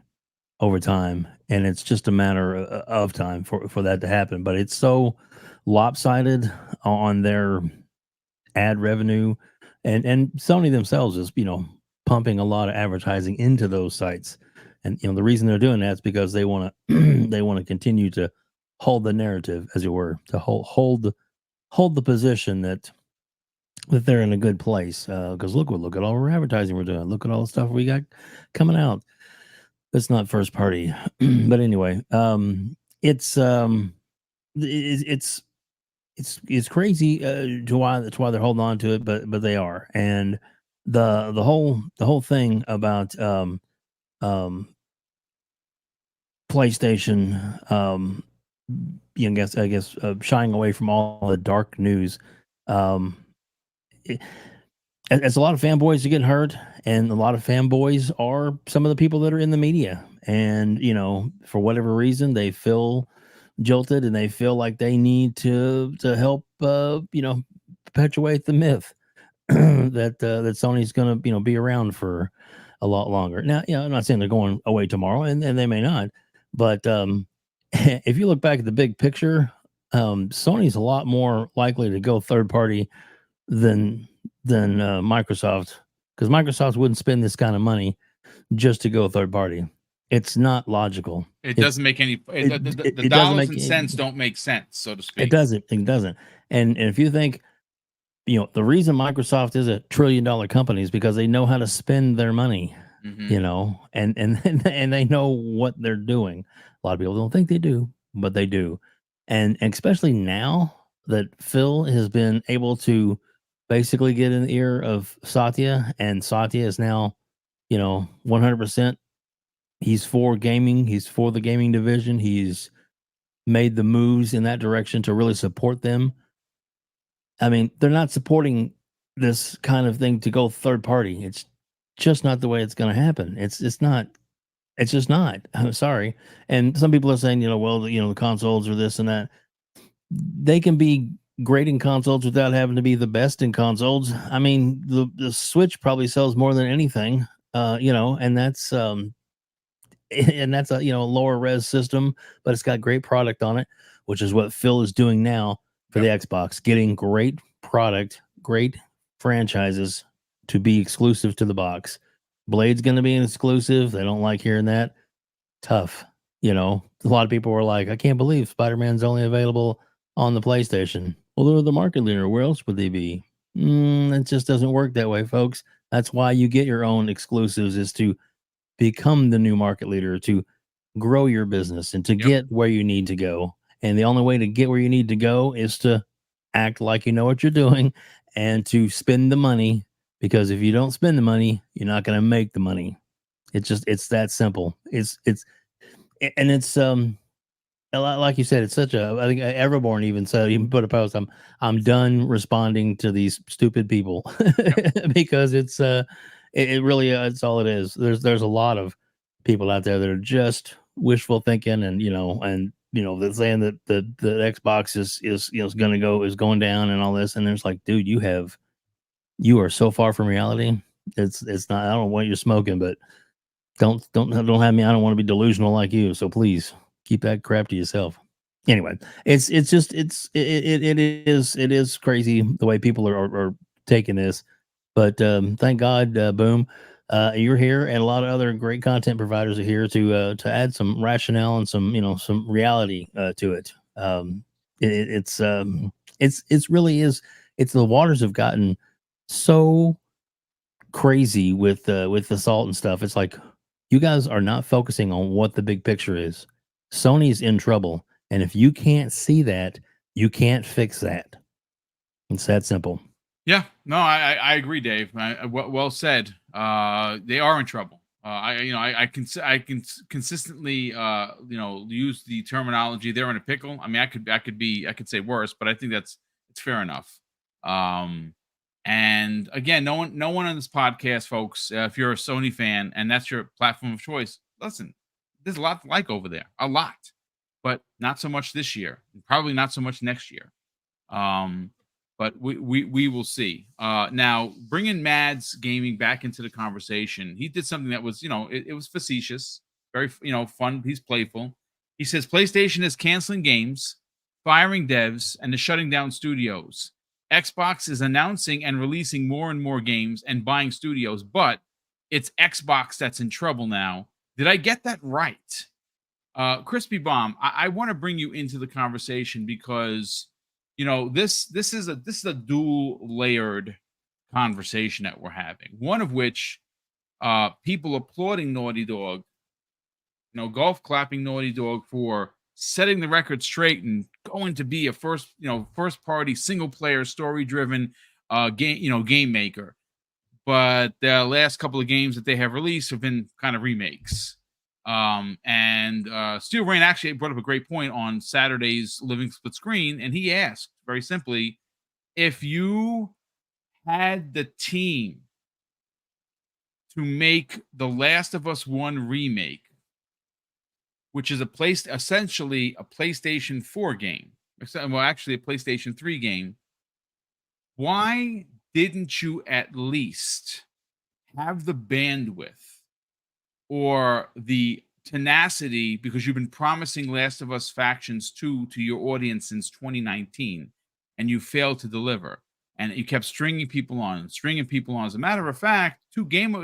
Speaker 3: over time, and it's just a matter of time for that to happen. But it's so lopsided on their ad revenue, and Sony themselves is pumping a lot of advertising into those sites, and the reason they're doing that is because they want to they want to continue to hold the narrative, as it were, to hold the position that they're in a good place. Because look at all our advertising we're doing. Look at all the stuff we got coming out. It's not first party, but anyway, it's crazy to why they're holding on to it, but they are, and the whole thing about PlayStation, I guess shying away from all the dark news. As a lot of fanboys are getting hurt, and a lot of fanboys are some of the people that are in the media, and for whatever reason they feel jilted and they feel like they need to help perpetuate the myth that Sony's going to be around for a lot longer. Now, I'm not saying they're going away tomorrow, and they may not, but if you look back at the big picture, Sony's a lot more likely to go third party than Microsoft, because Microsoft wouldn't spend this kind of money just to go third party. It's not logical.
Speaker 1: It doesn't make any. The dollars and cents don't make sense, so to speak.
Speaker 3: It doesn't. And if you think, the reason Microsoft is $1 trillion company is because they know how to spend their money. And they know what they're doing. A lot of people don't think they do, but they do. And especially now that Phil has been able to basically get in the ear of Satya, and Satya is now, 100%. He's for gaming. He's for the gaming division. He's made the moves in that direction to really support them. I mean, they're not supporting this kind of thing to go third party. It's just not the way it's going to happen. It's not. It's just not. I'm sorry. And some people are saying, well, the consoles are this and that. They can be great in consoles without having to be the best in consoles. I mean, the Switch probably sells more than anything, and that's a lower res system, but it's got great product on it, which is what Phil is doing now for the Xbox, getting great product, great franchises to be exclusive to the box. Blade's going to be an exclusive. They don't like hearing that. Tough. A lot of people were like, I can't believe Spider-Man's only available on the PlayStation. Well, they're the market leader. Where else would they be? It just doesn't work that way, folks. That's why you get your own exclusives, is to become the new market leader, to grow your business and to get where you need to go. And the only way to get where you need to go is to act like you know what you're doing and to spend the money, because if you don't spend the money, you're not going to make the money. It's that simple. It's like you said, it's such a, I think Everborn even said, even put a post, I'm done responding to these stupid people because it really it's all it is. There's a lot of people out there that are just wishful thinking, and they're saying that the Xbox is going down and all this, and there's like, dude, you are so far from reality. It's not. I don't know what you're smoking, but don't have me. I don't want to be delusional like you. So please keep that crap to yourself. Anyway, it is crazy the way people are taking this, but thank God, Boom, you're here, and a lot of other great content providers are here to add some rationale and some reality to it. It's really is. It's the waters have gotten so crazy with the salt and stuff. It's like, you guys are not focusing on what the big picture is. Sony's in trouble, and if you can't see that, you can't fix that. It's that simple.
Speaker 1: Yeah, no, I agree, Dave. Well said. They are in trouble. I can consistently use the terminology, they're in a pickle. I mean, I could say worse, but I think it's fair enough. And again, no one on this podcast, folks, if you're a Sony fan and that's your platform of choice, listen, there's a lot to like over there, a lot, but not so much this year, probably not so much next year. But we will see. Now, bringing Mads Gaming back into the conversation, he did something that was, it was facetious, very, fun. He's playful. He says PlayStation is canceling games, firing devs, and is shutting down studios. Xbox is announcing and releasing more and more games and buying studios, but it's Xbox that's in trouble now. Did I get that right? Crispy Bomb, I want to bring you into the conversation because this is a dual layered conversation that we're having. One of which people applauding Naughty Dog, golf clapping Naughty Dog for setting the record straight and going to be a first party single player story driven game maker. But the last couple of games that they have released have been kind of remakes. And Steel Rain actually brought up a great point on Saturday's Living Split Screen, and he asked very simply, if you had the team to make The Last of Us 1 remake, which is essentially a PlayStation 4 game, well, actually a PlayStation 3 game, why didn't you at least have the bandwidth or the tenacity, because you've been promising Last of Us Factions 2 to your audience since 2019, and you failed to deliver, and you kept stringing people on. As a matter of fact, two Game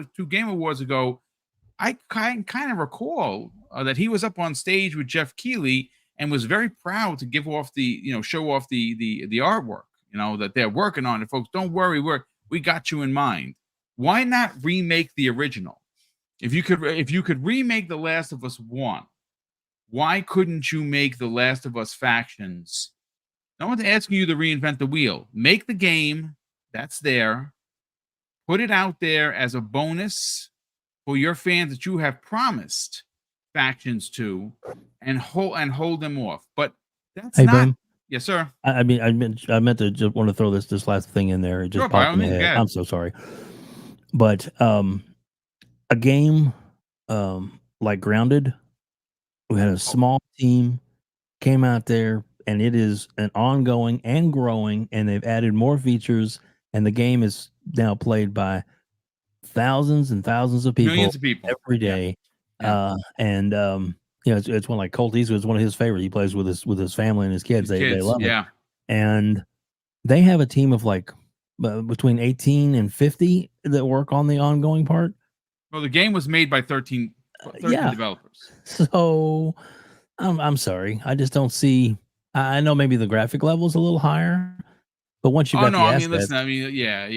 Speaker 1: Awards ago, I kind of recall that he was up on stage with Jeff Keighley and was very proud to give off show off the artwork, that they're working on it. Folks, don't worry, we got you in mind. Why not remake the original? If you could remake The Last of Us 1, why couldn't you make The Last of Us Factions? No one's asking you to reinvent the wheel. Make the game that's there, put it out there as a bonus for your fans that you have promised factions to, and hold them off. But that's
Speaker 3: Hey,
Speaker 1: not.
Speaker 3: Boom.
Speaker 1: Yes, sir.
Speaker 3: I meant to just want to throw this last thing in there. It just
Speaker 1: Sure, by
Speaker 3: popped
Speaker 1: all
Speaker 3: in my
Speaker 1: means, go
Speaker 3: head.
Speaker 1: ahead.
Speaker 3: I'm so sorry, but a game like Grounded, we had a small team came out there, and it is an ongoing and growing, and they've added more features, and the game is now played by thousands and thousands of people
Speaker 1: Millions of people
Speaker 3: every day.
Speaker 1: Yeah.
Speaker 3: And you know, it's one like Colt Eastwood's one of his favorites. He plays with his family and his kids.
Speaker 1: His
Speaker 3: They love it.
Speaker 1: Yeah.
Speaker 3: And they have a team of like between 18 and 50 that work on the ongoing part.
Speaker 1: Well, the game was made by 13
Speaker 3: Yeah.
Speaker 1: developers.
Speaker 3: So I'm sorry. I just don't see. I know maybe the graphic level is a little higher, but once you got the
Speaker 1: I
Speaker 3: assets,
Speaker 1: mean, listen. I mean, yeah.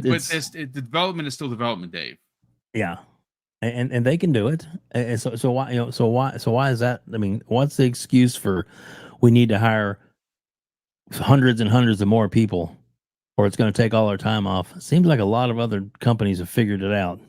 Speaker 1: But the development is still development, Dave.
Speaker 3: yeah, and they can do it. And so why why is that? I mean, what's the excuse for we need to hire hundreds and hundreds of more people, or it's going to take all our time off? Seems like a lot of other companies have figured it out.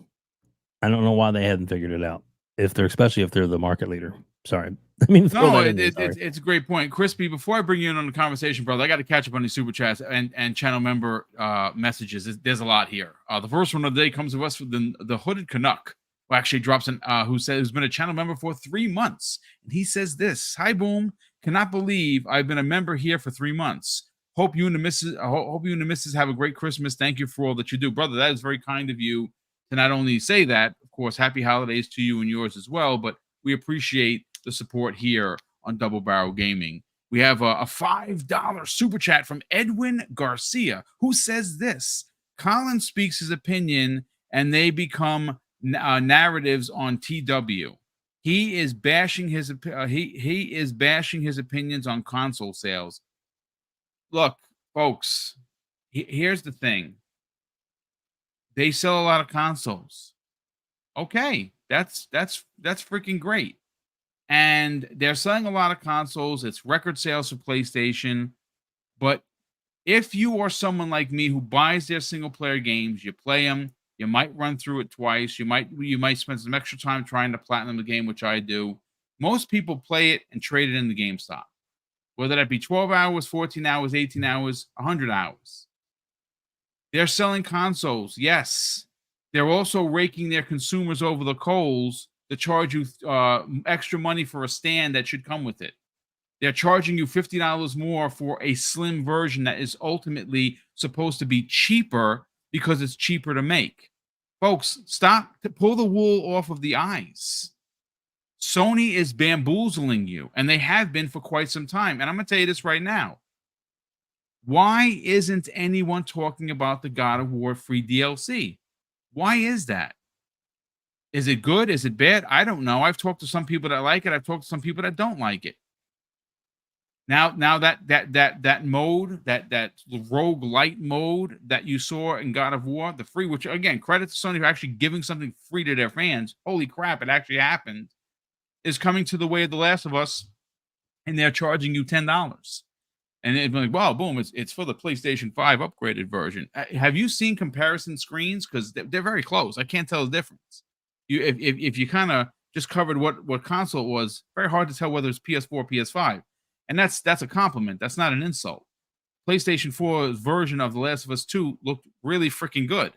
Speaker 3: I don't know why they hadn't figured it out. Especially if they're the market leader. Sorry. I mean,
Speaker 1: no, it's a great point. Crispy, before I bring you in on the conversation, brother, I got to catch up on these super chats and channel member messages. There's a lot here. The first one of the day comes to us from the Hooded Canuck, who actually drops in, who's been a channel member for 3 months. And he says this: "Hi, Boom. Cannot believe I've been a member here for 3 months. Hope you and the missus have a great Christmas. Thank you for all that you do." Brother, that is very kind of you to not only say that, of course, happy holidays to you and yours as well, but we appreciate the support here on Double Barrel Gaming. We have a $5 super chat from Edwin Garcia, who says this: "Colin speaks his opinion and they become narratives on TW. He is bashing his he is bashing his opinions on console sales." Look, folks, here's the thing. They sell a lot of consoles. Okay, that's freaking great. And they're selling a lot of consoles. It's record sales for PlayStation. But if you are someone like me who buys their single player games, you play them, you might run through it twice, you might spend some extra time trying to platinum the game, which I do. Most people play it and trade it in the GameStop. Whether that be 12 hours, 14 hours, 18 hours, 100 hours. They're selling consoles, yes. They're also raking their consumers over the coals to charge you extra money for a stand that should come with it. They're charging you $50 more for a slim version that is ultimately supposed to be cheaper because it's cheaper to make. Folks, stop to pull the wool off of the eyes. Sony is bamboozling you, and they have been for quite some time. And I'm going to tell you this right now. Why isn't anyone talking about the God of War free DLC? Why is that? Is it good? Is it bad? I don't know. I've talked to some people that like it. I've talked to some people that don't like it. Now that mode, that roguelite mode that you saw in God of War, the free, which again, credit to Sony for actually giving something free to their fans. Holy crap, it actually happened. Is coming to the way of The Last of Us, and they're charging you $10. And it's like, wow, boom, it's for the PlayStation 5 upgraded version. Have you seen comparison screens? Because they're very close. I can't tell the difference. If you kind of just covered what console it was, very hard to tell whether it's PS4 or PS5. And that's a compliment. That's not an insult. PlayStation 4's version of The Last of Us 2 looked really freaking good.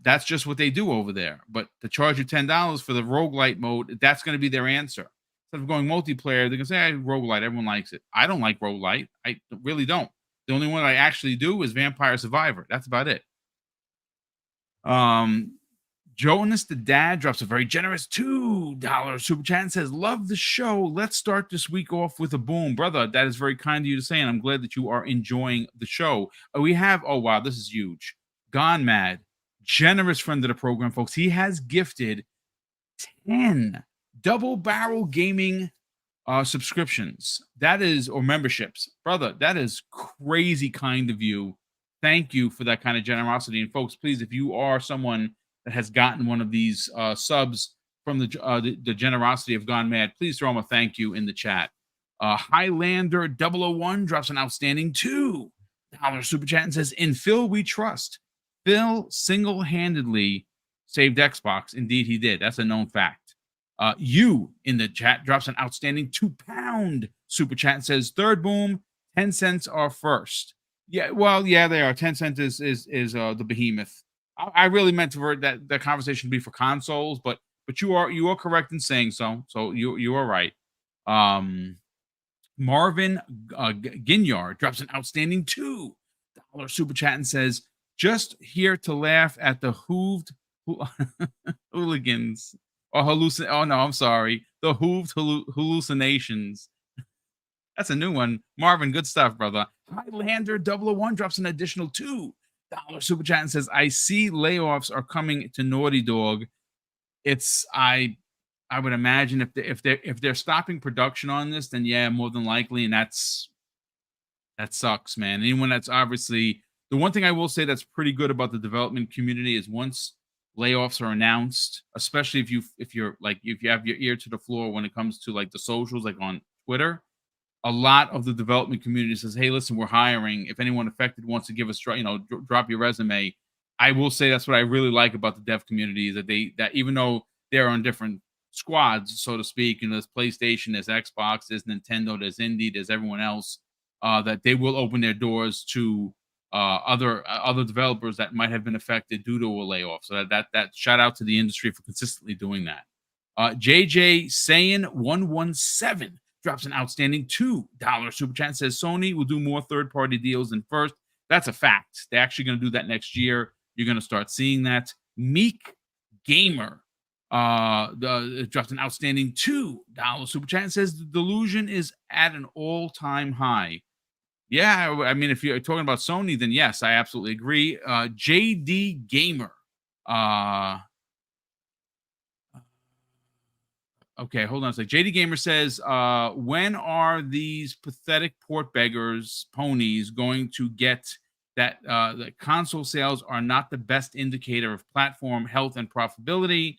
Speaker 1: That's just what they do over there. But to charge you $10 for the roguelite mode, that's going to be their answer. Instead of going multiplayer, they're going to say, roguelite, everyone likes it. I don't like roguelite. I really don't. The only one I actually do is Vampire Survivor. That's about it. Jonas the Dad drops a very generous $2 super chat and says, "Love the show. Let's start this week off with a boom." Brother, that is very kind of you to say, and I'm glad that you are enjoying the show. We have, oh wow, this is huge. Gone Mad, generous friend of the program, folks. He has gifted 10 Double Barrel Gaming subscriptions. That is, or memberships. Brother, that is crazy kind of you. Thank you for that kind of generosity. And folks, please, if you are someone that has gotten one of these subs from the generosity of Gone Mad, please throw him a thank you in the chat. Highlander 001 drops an outstanding $2 super chat and says, "In Phil we trust. Phil single-handedly saved Xbox." Indeed, he did. That's a known fact. You in the chat drops an outstanding £2 super chat and says, "Third Boom, 10 cents are first." Yeah, well, yeah, they are. 10 cents is the behemoth. I really meant for that the conversation to be for consoles, but you are correct in saying so. So you are right. Marvin Ginyard drops an outstanding $2 super chat and says, "Just here to laugh at the hooligans or hallucin. Oh no, I'm sorry, the hallucinations." That's a new one, Marvin. Good stuff, brother. Highlander 001 drops an additional $2 super chat and says, "I see layoffs are coming to Naughty Dog. It's I would imagine if they're stopping production on this, then yeah, more than likely, and that sucks, man. Anyone that's obviously the one thing I will say that's pretty good about the development community is once layoffs are announced, especially if you have your ear to the floor when it comes to like the socials, like on Twitter, a lot of the development community says, "Hey, listen, we're hiring. If anyone affected wants to give us, drop your resume." I will say that's what I really like about the dev community is that even though they're on different squads, so to speak, and there's PlayStation, there's Xbox, there's Nintendo, there's Indie, there's everyone else, that they will open their doors to other developers that might have been affected due to a layoff. So that shout out to the industry for consistently doing that. JJ Sayin 117 drops an outstanding $2 super chat and says, "Sony will do more third-party deals than first." That's a fact. They're actually going to do that next year. You're going to start seeing that. Meek Gamer dropped an outstanding $2 super chat and says, "The delusion is at an all-time high." Yeah, I mean, if you're talking about Sony, then yes, I absolutely agree. JD Gamer. Okay, hold on a sec. JD Gamer says, "When are these pathetic port beggars, ponies, going to get that the console sales are not the best indicator of platform health and profitability?"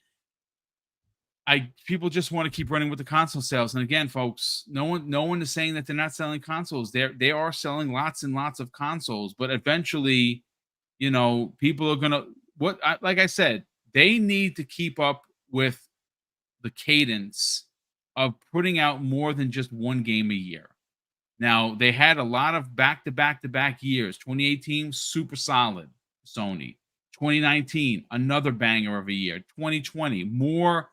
Speaker 1: People just want to keep running with the console sales. And again, folks, no one is saying that they're not selling consoles. They are selling lots and lots of consoles, but eventually, people are gonna like I said, they need to keep up with the cadence of putting out more than just one game a year. Now, they had a lot of back-to-back-to-back years. 2018, super solid, Sony. 2019, another banger of a year. 2020, more,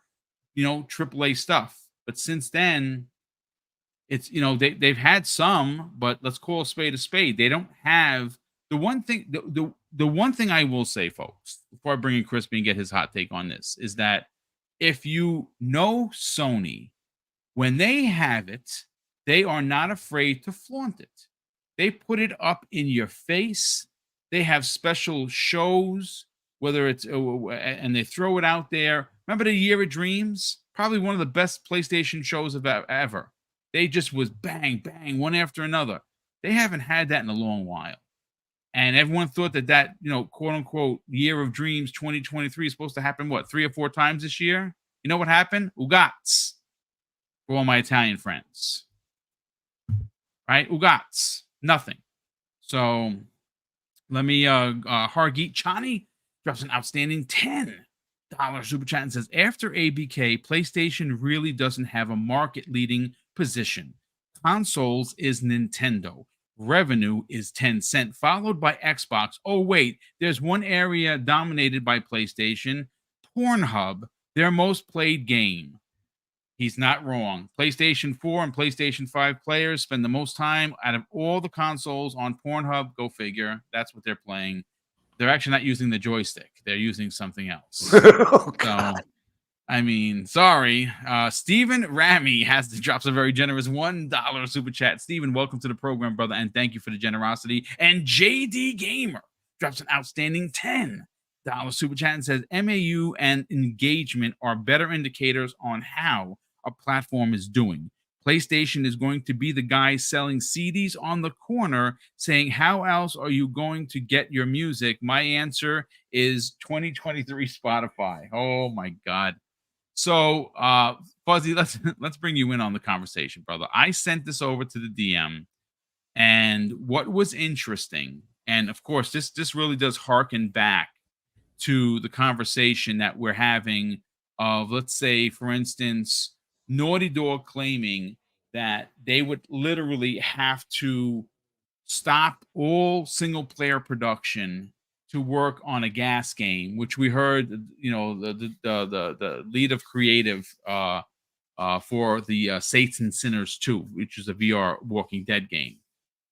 Speaker 1: AAA stuff. But since then, it's, they've had some, but let's call a spade a spade. They don't have the one thing. The one thing I will say, folks, before I bring in Crispy and get his hot take on this, is that if you know Sony, when they have it, they are not afraid to flaunt it. They put it up in your face. They have special shows, whether it's and they throw it out there. Remember the Year of Dreams? Probably one of the best PlayStation shows of ever. They just was bang, bang, one after another. They haven't had that in a long while. And everyone thought that quote unquote Year of Dreams 2023 is supposed to happen, 3 or 4 times this year? You know what happened? Ugats. For all my Italian friends. Right? Ugats. Nothing. So let me Hargeet Chani drops an outstanding $10 super chat and says, "After ABK, PlayStation really doesn't have a market leading position. Consoles is Nintendo. Revenue is Tencent, followed by Xbox. Oh, wait, there's one area dominated by PlayStation, Pornhub, their most played game." He's not wrong. PlayStation 4 and PlayStation 5 players spend the most time out of all the consoles on Pornhub. Go figure. That's what they're playing. They're actually not using the joystick. They're using something else. So, I mean, sorry. Stephen Rami drops a very generous $1 super chat. Stephen, welcome to the program, brother, and thank you for the generosity. And JD Gamer drops an outstanding $10 super chat and says, "MAU and engagement are better indicators on how a platform is doing. PlayStation is going to be the guy selling CDs on the corner saying, 'How else are you going to get your music?' My answer is 2023 Spotify." Oh my God. So, Fuzzy, let's bring you in on the conversation, brother. I sent this over to the DM, and what was interesting, and of course, this really does harken back to the conversation that we're having of, let's say, for instance, Naughty Dog claiming that they would literally have to stop all single player production to work on a gas game, which we heard, the lead of creative for the Saints and Sinners 2, which is a VR Walking Dead game.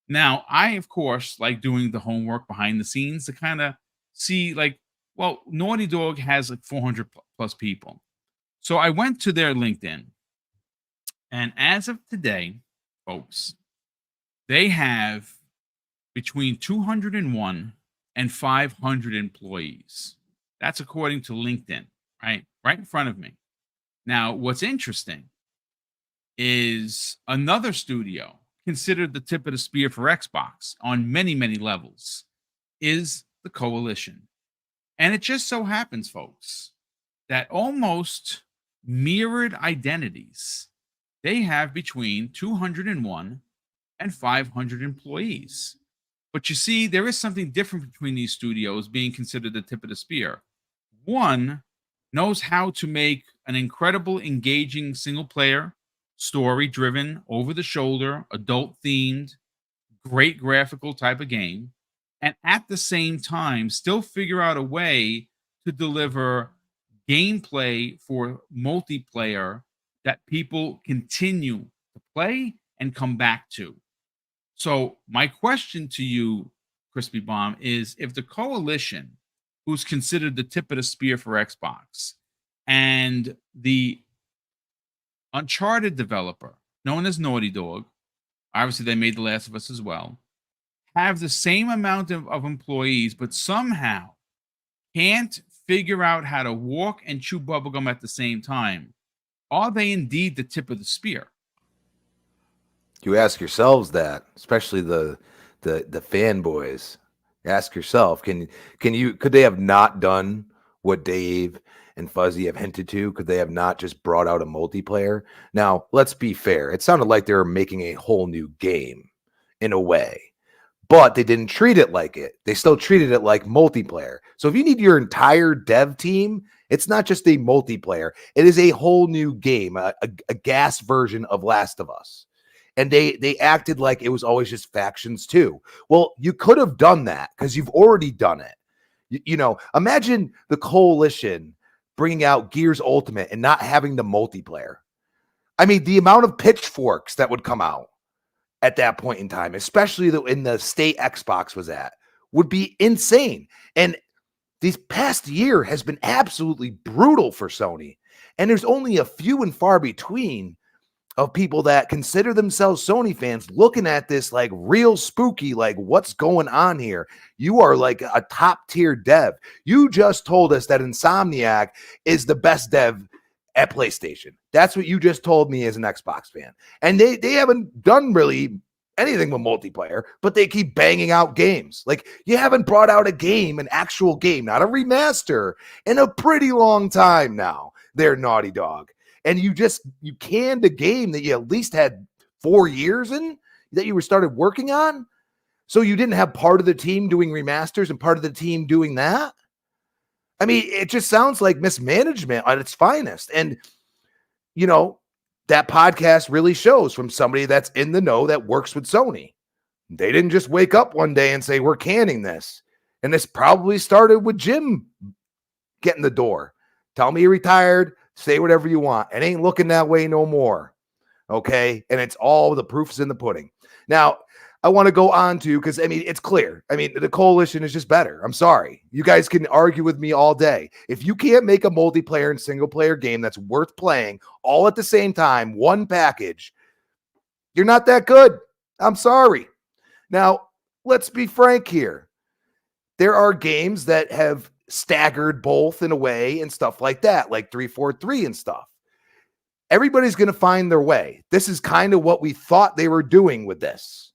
Speaker 1: Now, I, of course, like doing the homework behind the scenes to kind of see, like, well, Naughty Dog has like 400 plus people. So I went to their LinkedIn, and as of today, folks, they have between 201 and 500 employees. That's according to LinkedIn, right? Right in front of me. Now, what's interesting is another studio considered the tip of the spear for Xbox on many, many levels is the Coalition. And it just so happens, folks, that almost mirrored identities, they have between 201 and 500 employees. But you see, there is something different between these studios being considered the tip of the spear. One knows how to make an incredible, engaging single player, story driven, over the shoulder, adult themed, great graphical type of game. And at the same time, still figure out a way to deliver gameplay for multiplayer that people continue to play and come back to. So my question to you, Crispy Bomb, is if the Coalition, who's considered the tip of the spear for Xbox, and the Uncharted developer, known as Naughty Dog, obviously they made The Last of Us as well, have the same amount of employees, but somehow can't figure out how to walk and chew bubblegum at the same time, are they indeed the tip of the spear?
Speaker 2: You ask yourselves that, especially the fanboys. Ask yourself, could they have not done what Dave and Fuzzy have hinted to? Could they have not just brought out a multiplayer? Now, let's be fair. It sounded like they were making a whole new game in a way, but they didn't treat it like it. They still treated it like multiplayer. So if you need your entire dev team, it's not just a multiplayer. It is a whole new game, a gas version of Last of Us. And they acted like it was always just factions too. Well, you could have done that because you've already done it. Imagine the Coalition bringing out Gears Ultimate and not having the multiplayer. I mean, the amount of pitchforks that would come out at that point in time, especially in the state Xbox was at, would be insane. And this past year has been absolutely brutal for Sony. And there's only a few and far between of people that consider themselves Sony fans looking at this like real spooky, like what's going on here? You are like a top tier dev. You just told us that Insomniac is the best dev at PlayStation. That's what you just told me as an Xbox fan. And they haven't done really anything with multiplayer, but they keep banging out games. Like you haven't brought out a game, an actual game, not a remaster, in a pretty long time now. They're Naughty Dog. And you canned a game that you at least had 4 years in that you were started working on. So you didn't have part of the team doing remasters and part of the team doing that. I mean, it just sounds like mismanagement at its finest. And, that podcast really shows from somebody that's in the know that works with Sony. They didn't just wake up one day and say, we're canning this. And this probably started with Jim getting the door. Tell me you're retired. Say whatever you want. It ain't looking that way no more. Okay. And it's all the proof is in the pudding. Now, I want to go on to, because it's clear. The Coalition is just better. I'm sorry. You guys can argue with me all day. If you can't make a multiplayer and single player game that's worth playing all at the same time, one package, you're not that good. I'm sorry. Now, let's be frank here. There are games that have staggered both in a way and stuff like that, like 343 and stuff. Everybody's going to find their way. This is kind of what we thought they were doing with this.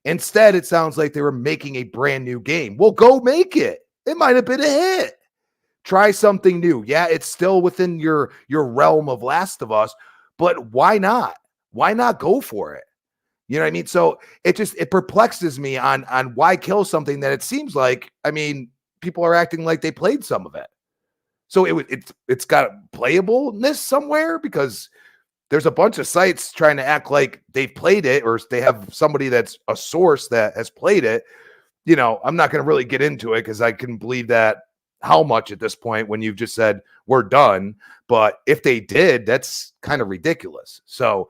Speaker 2: Instead, it sounds like they were making a brand new game. Well, go make it. It might have been a hit. Try something new. Yeah, it's still within your realm of Last of Us, but why not? Why not go for it? You know what I mean? So it perplexes me on why kill something that it seems like, people are acting like they played some of it. So it's got playableness somewhere, because there's a bunch of sites trying to act like they've played it, or they have somebody that's a source that has played it. You know, I'm not going to really get into it because I can believe that how much at this point when you've just said we're done. But if they did, that's kind of ridiculous. So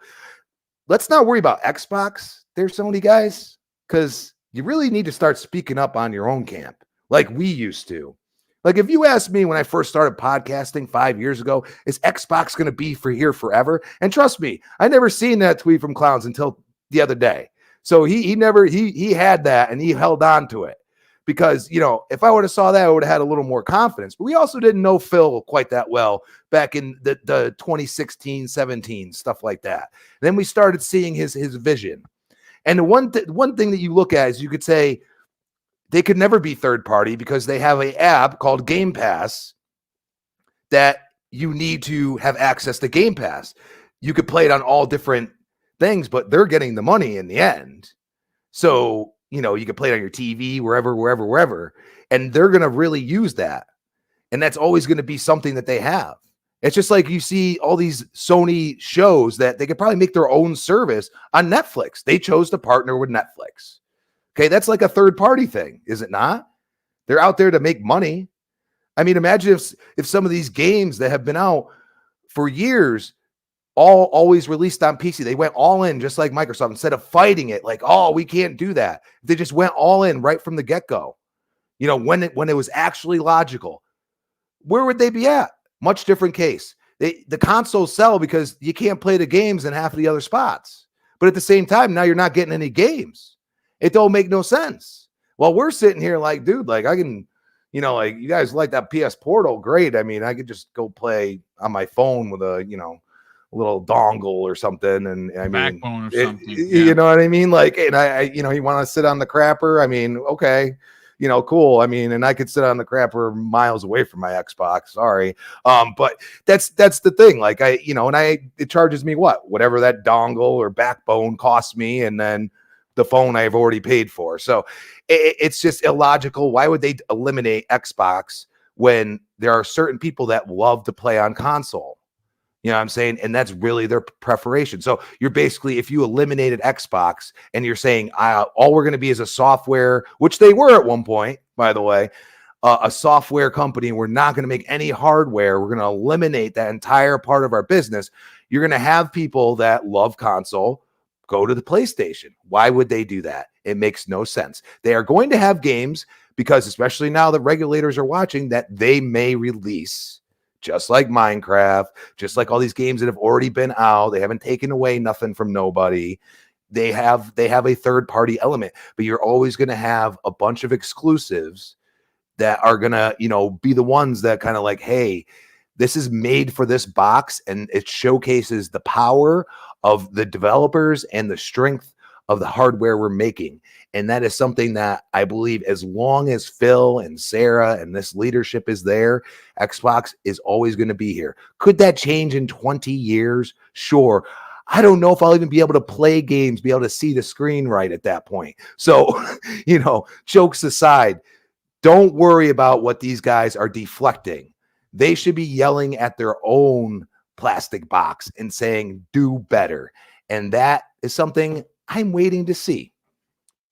Speaker 2: let's not worry about Xbox there, Sony guys, because you really need to start speaking up on your own camp like we used to. Like, if you asked me when I first started podcasting 5 years ago, is Xbox going to be for here forever? And trust me, I never seen that tweet from Clowns until the other day. So he had that, and he held on to it, because, you know, if I would have saw that, I would have had a little more confidence. But we also didn't know Phil quite that well back in the 2016, 17, stuff like that. And then we started seeing his vision. And the one thing that you look at is, you could say, they could never be third party because they have an app called Game Pass that you need to have access to Game Pass. You could play it on all different things, but they're getting the money in the end. So, you know, you can play it on your TV, wherever, and they're going to really use that. And that's always going to be something that they have. It's just like you see all these Sony shows that they could probably make their own service on Netflix. They chose to partner with Netflix. Okay, that's like a third party thing, is it not? They're out there to make money. I mean, imagine if some of these games that have been out for years, always released on PC, they went all in, just like Microsoft, instead of fighting it like, oh, we can't do that. They just went all in right from the get-go. You know, when it was actually logical, where would they be at? Much different case. The consoles sell because you can't play the games in half of the other spots. But at the same time, now you're not getting any games. It don't make no sense. Well, we're sitting here like, dude, like, I can, you know, like, you guys like that PS Portal, great. I mean, I could just go play on my phone with a, you know, little dongle or something, and I mean,
Speaker 1: backbone or something.
Speaker 2: You know what I mean? Like, and I you know, you want to sit on the crapper? I mean, okay, you know, cool. I mean, and I could sit on the crapper miles away from my Xbox. Sorry, but that's the thing. Like, you know, and it charges me whatever that dongle or backbone costs me, and then the phone I've already paid for. So it's just illogical. Why would they eliminate Xbox when there are certain people that love to play on console? You know what I'm saying? And that's really their preparation. So you're basically, if you eliminated Xbox and you're saying, all we're going to be is a software, which they were at one point, by the way, a software company, we're not going to make any hardware. We're going to eliminate that entire part of our business. You're going to have people that love console go to the PlayStation. Why would they do that? It makes no sense. They are going to have games, because especially now that regulators are watching, that they may release, just like Minecraft, just like all these games that have already been out. They haven't taken away nothing from nobody. They have a third party element, but you're always going to have a bunch of exclusives that are going to, you know, be the ones that kind of like, hey, this is made for this box, and it showcases the power of the developers and the strength of the hardware we're making. And that is something that I believe, as long as Phil and Sarah and this leadership is there, Xbox is always going to be here. Could that change in 20 years? Sure. I don't know if I'll even be able to play games, be able to see the screen right at that point. So, you know, jokes aside, don't worry about what these guys are deflecting. They should be yelling at their own plastic box and saying, do better. And that is something I'm waiting to see.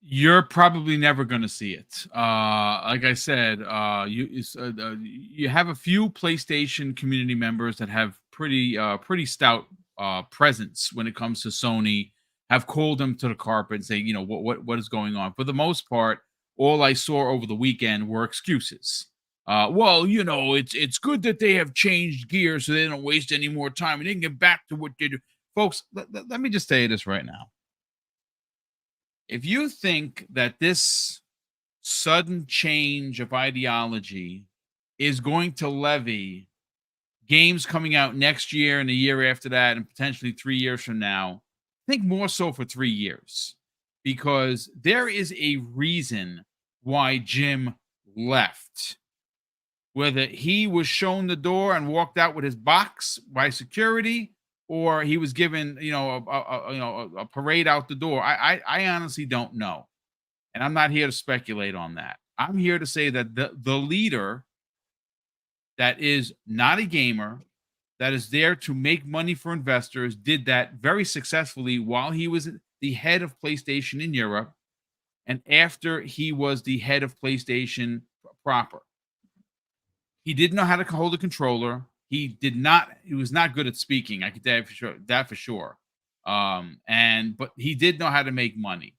Speaker 1: You're probably never going to see it. Like I said, you have a few PlayStation community members that have pretty stout presence when it comes to Sony. Have called them to the carpet and saying, you know, what is going on. For the most part, all I saw over the weekend were excuses. Well, you know, it's good that they have changed gears so they don't waste any more time and they can get back to what they do. Folks, let me just say this right now. If you think that this sudden change of ideology is going to levy games coming out next year and the year after that and potentially 3 years from now, think more so for 3 years, because there is a reason why Jim left. Whether he was shown the door and walked out with his box by security, or he was given, you know, a parade out the door, I honestly don't know, and I'm not here to speculate on that. I'm here to say that the leader that is not a gamer, that is there to make money for investors, did that very successfully while he was the head of PlayStation in Europe and after he was the head of PlayStation proper. He didn't know how to hold a controller. He was not good at speaking. I could tell you that for sure. But he did know how to make money.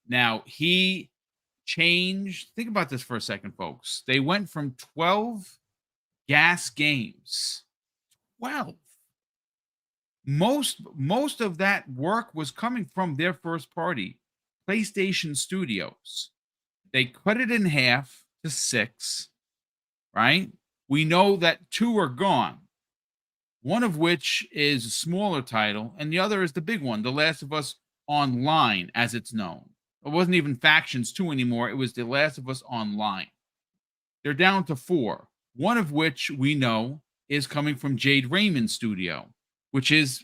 Speaker 1: Now he changed. Think about this for a second, folks. They went from 12 gas games. 12. Most of that work was coming from their first party, PlayStation Studios. They cut it in half to 6, right? We know that 2 are gone. One of which is a smaller title, and the other is the big one, The Last of Us Online, as it's known. It wasn't even Factions 2 anymore. It was The Last of Us Online. They're down to 4, one of which we know is coming from Jade Raymond's studio, which is,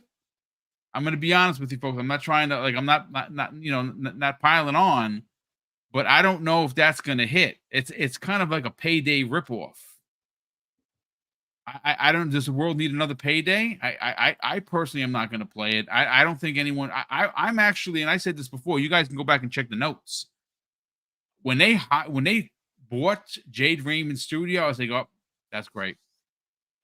Speaker 1: I'm going to be honest with you folks, I'm not trying to, I'm not piling on, but I don't know if that's going to hit. It's kind of like a Payday ripoff. I don't, does the world need another Payday? I personally am not going to play it. I don't think anyone, I'm actually, and I said this before, you guys can go back and check the notes. When they bought Jade Raymond's studio, I was like, oh, that's great.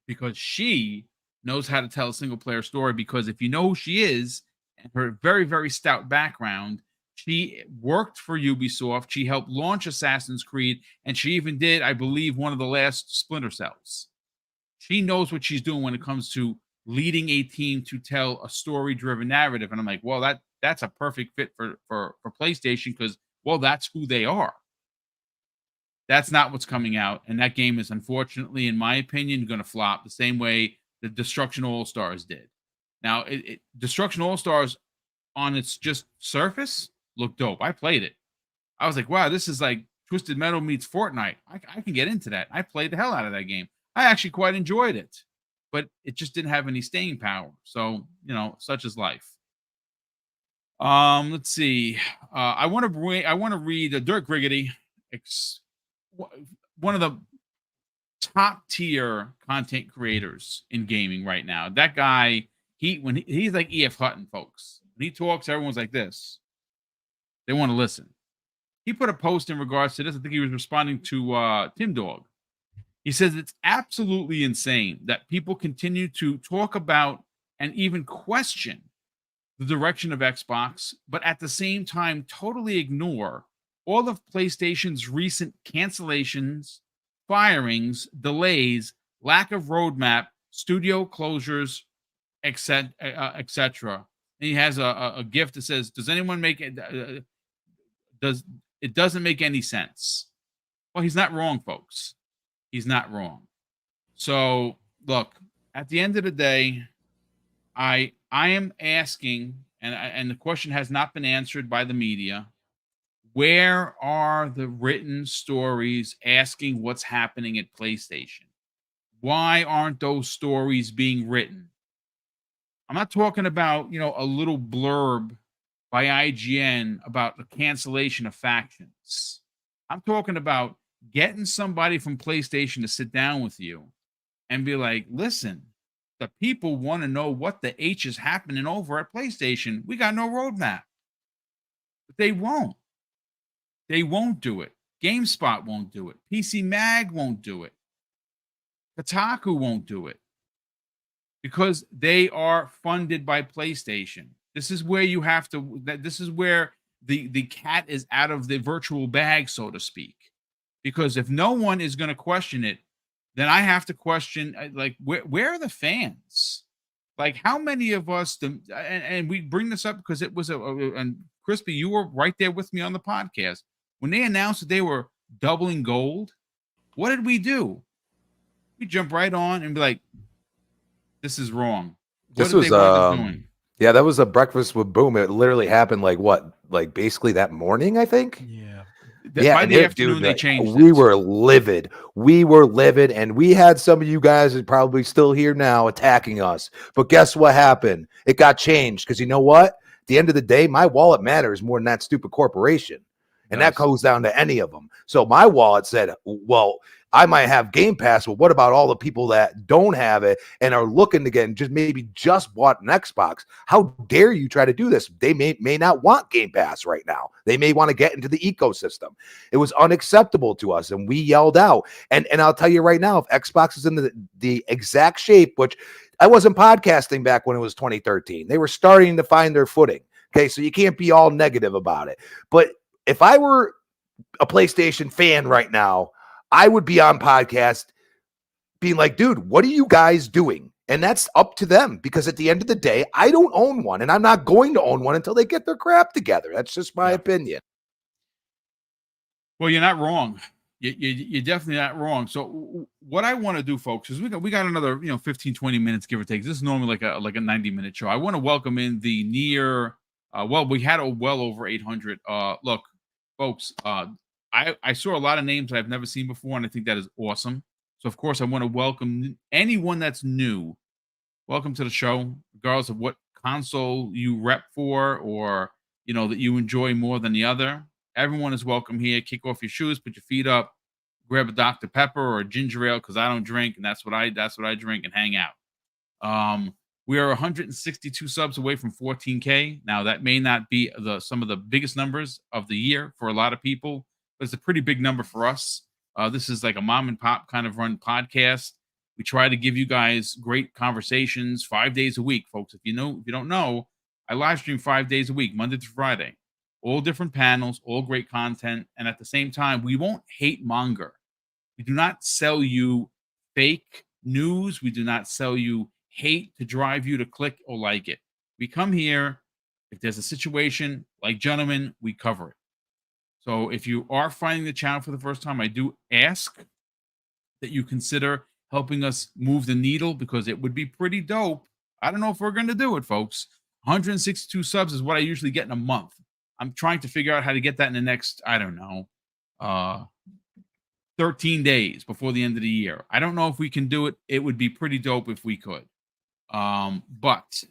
Speaker 1: Because she knows how to tell a single player story, because if you know who she is and her very, very stout background, she worked for Ubisoft. She helped launch Assassin's Creed, and she even did, I believe, one of the last Splinter Cells. She knows what she's doing when it comes to leading a team to tell a story-driven narrative. And I'm like, well, that's a perfect fit for PlayStation, because, well, that's who they are. That's not what's coming out. And that game is, unfortunately, in my opinion, going to flop the same way the Destruction All-Stars did. Now, Destruction All-Stars, on its just surface, looked dope. I played it. I was like, wow, this is like Twisted Metal meets Fortnite. I can get into that. I played the hell out of that game. I actually quite enjoyed it, but it just didn't have any staying power. So, such is life. Let's see. I want to read Dirk Griggity, one of the top tier content creators in gaming right now. That guy, he's like E.F. Hutton, folks. When he talks, everyone's like this. They want to listen. He put a post in regards to this. I think he was responding to Tim Dog. He says it's absolutely insane that people continue to talk about and even question the direction of Xbox, but at the same time totally ignore all of PlayStation's recent cancellations, firings, delays, lack of roadmap, studio closures, etc. And he has a gift that says, "Does anyone make it? It doesn't make any sense?" Well, he's not wrong, folks. He's not wrong. So, look, at the end of the day, I am asking, and the question has not been answered by the media, where are the written stories asking what's happening at PlayStation? Why aren't those stories being written? I'm not talking about, a little blurb by IGN about the cancellation of Factions. I'm talking about getting somebody from PlayStation to sit down with you and be like, listen, the people want to know what the H is happening over at PlayStation. We got no roadmap. But they won't. They won't do it. GameSpot won't do it. PC Mag won't do it. Kotaku won't do it. Because they are funded by PlayStation. This is where you have to, this is where the cat is out of the virtual bag, so to speak. Because if no one is going to question it, then I have to question, like, where are the fans? Like, how many of us, and we bring this up because it was and Crispy, you were right there with me on the podcast. When they announced that they were doubling gold, what did we do? We jump right on and be like, this is wrong.
Speaker 2: This was, yeah, that was a breakfast with Boom. It literally happened like basically that morning, I think.
Speaker 4: Yeah.
Speaker 1: By the afternoon, they changed.
Speaker 2: We were livid. And we had some of you guys that probably still here now attacking us. But guess what happened? It got changed because you know what? At the end of the day, my wallet matters more than that stupid corporation. And that goes down to any of them. So my wallet said, well, I might have Game Pass, but what about all the people that don't have it and are looking to get and just bought an Xbox? How dare you try to do this? They may not want Game Pass right now. They may want to get into the ecosystem. It was unacceptable to us, and we yelled out. And I'll tell you right now, if Xbox is in the exact shape, which I wasn't podcasting back when it was 2013, they were starting to find their footing. Okay, so you can't be all negative about it. But if I were a PlayStation fan right now, I would be on podcast being like, dude, what are you guys doing? And that's up to them, because at the end of the day, I don't own one, and I'm not going to own one until they get their crap together. That's just my opinion.
Speaker 1: Well, you're not wrong. You're definitely not wrong. So what I want to do, folks, is we got another 15, 20 minutes, give or take. This is normally like a 90-minute show. I want to welcome in the near we had well over 800. Look, folks, I saw a lot of names that I've never seen before, and I think that is awesome. So, of course, I want to welcome anyone that's new. Welcome to the show, regardless of what console you rep for, or that you enjoy more than the other. Everyone is welcome here. Kick off your shoes, put your feet up, grab a Dr. Pepper or a ginger ale, because I don't drink, and that's what I drink, and hang out. We are 162 subs away from 14K. Now, that may not be some of the biggest numbers of the year for a lot of people, but it's a pretty big number for us. This is like a mom and pop kind of run podcast. We try to give you guys great conversations 5 days a week, folks. If you don't know, I live stream 5 days a week, Monday through Friday. All different panels, all great content. And at the same time, we won't hate monger. We do not sell you fake news. We do not sell you hate to drive you to click or like it. We come here. If there's a situation, like gentlemen, we cover it. So if you are finding the channel for the first time, I do ask that you consider helping us move the needle, because it would be pretty dope. I don't know if we're going to do it, folks. 162 subs is what I usually get in a month. I'm trying to figure out how to get that in the next, 13 days before the end of the year. I don't know if we can do it. It would be pretty dope if we could. But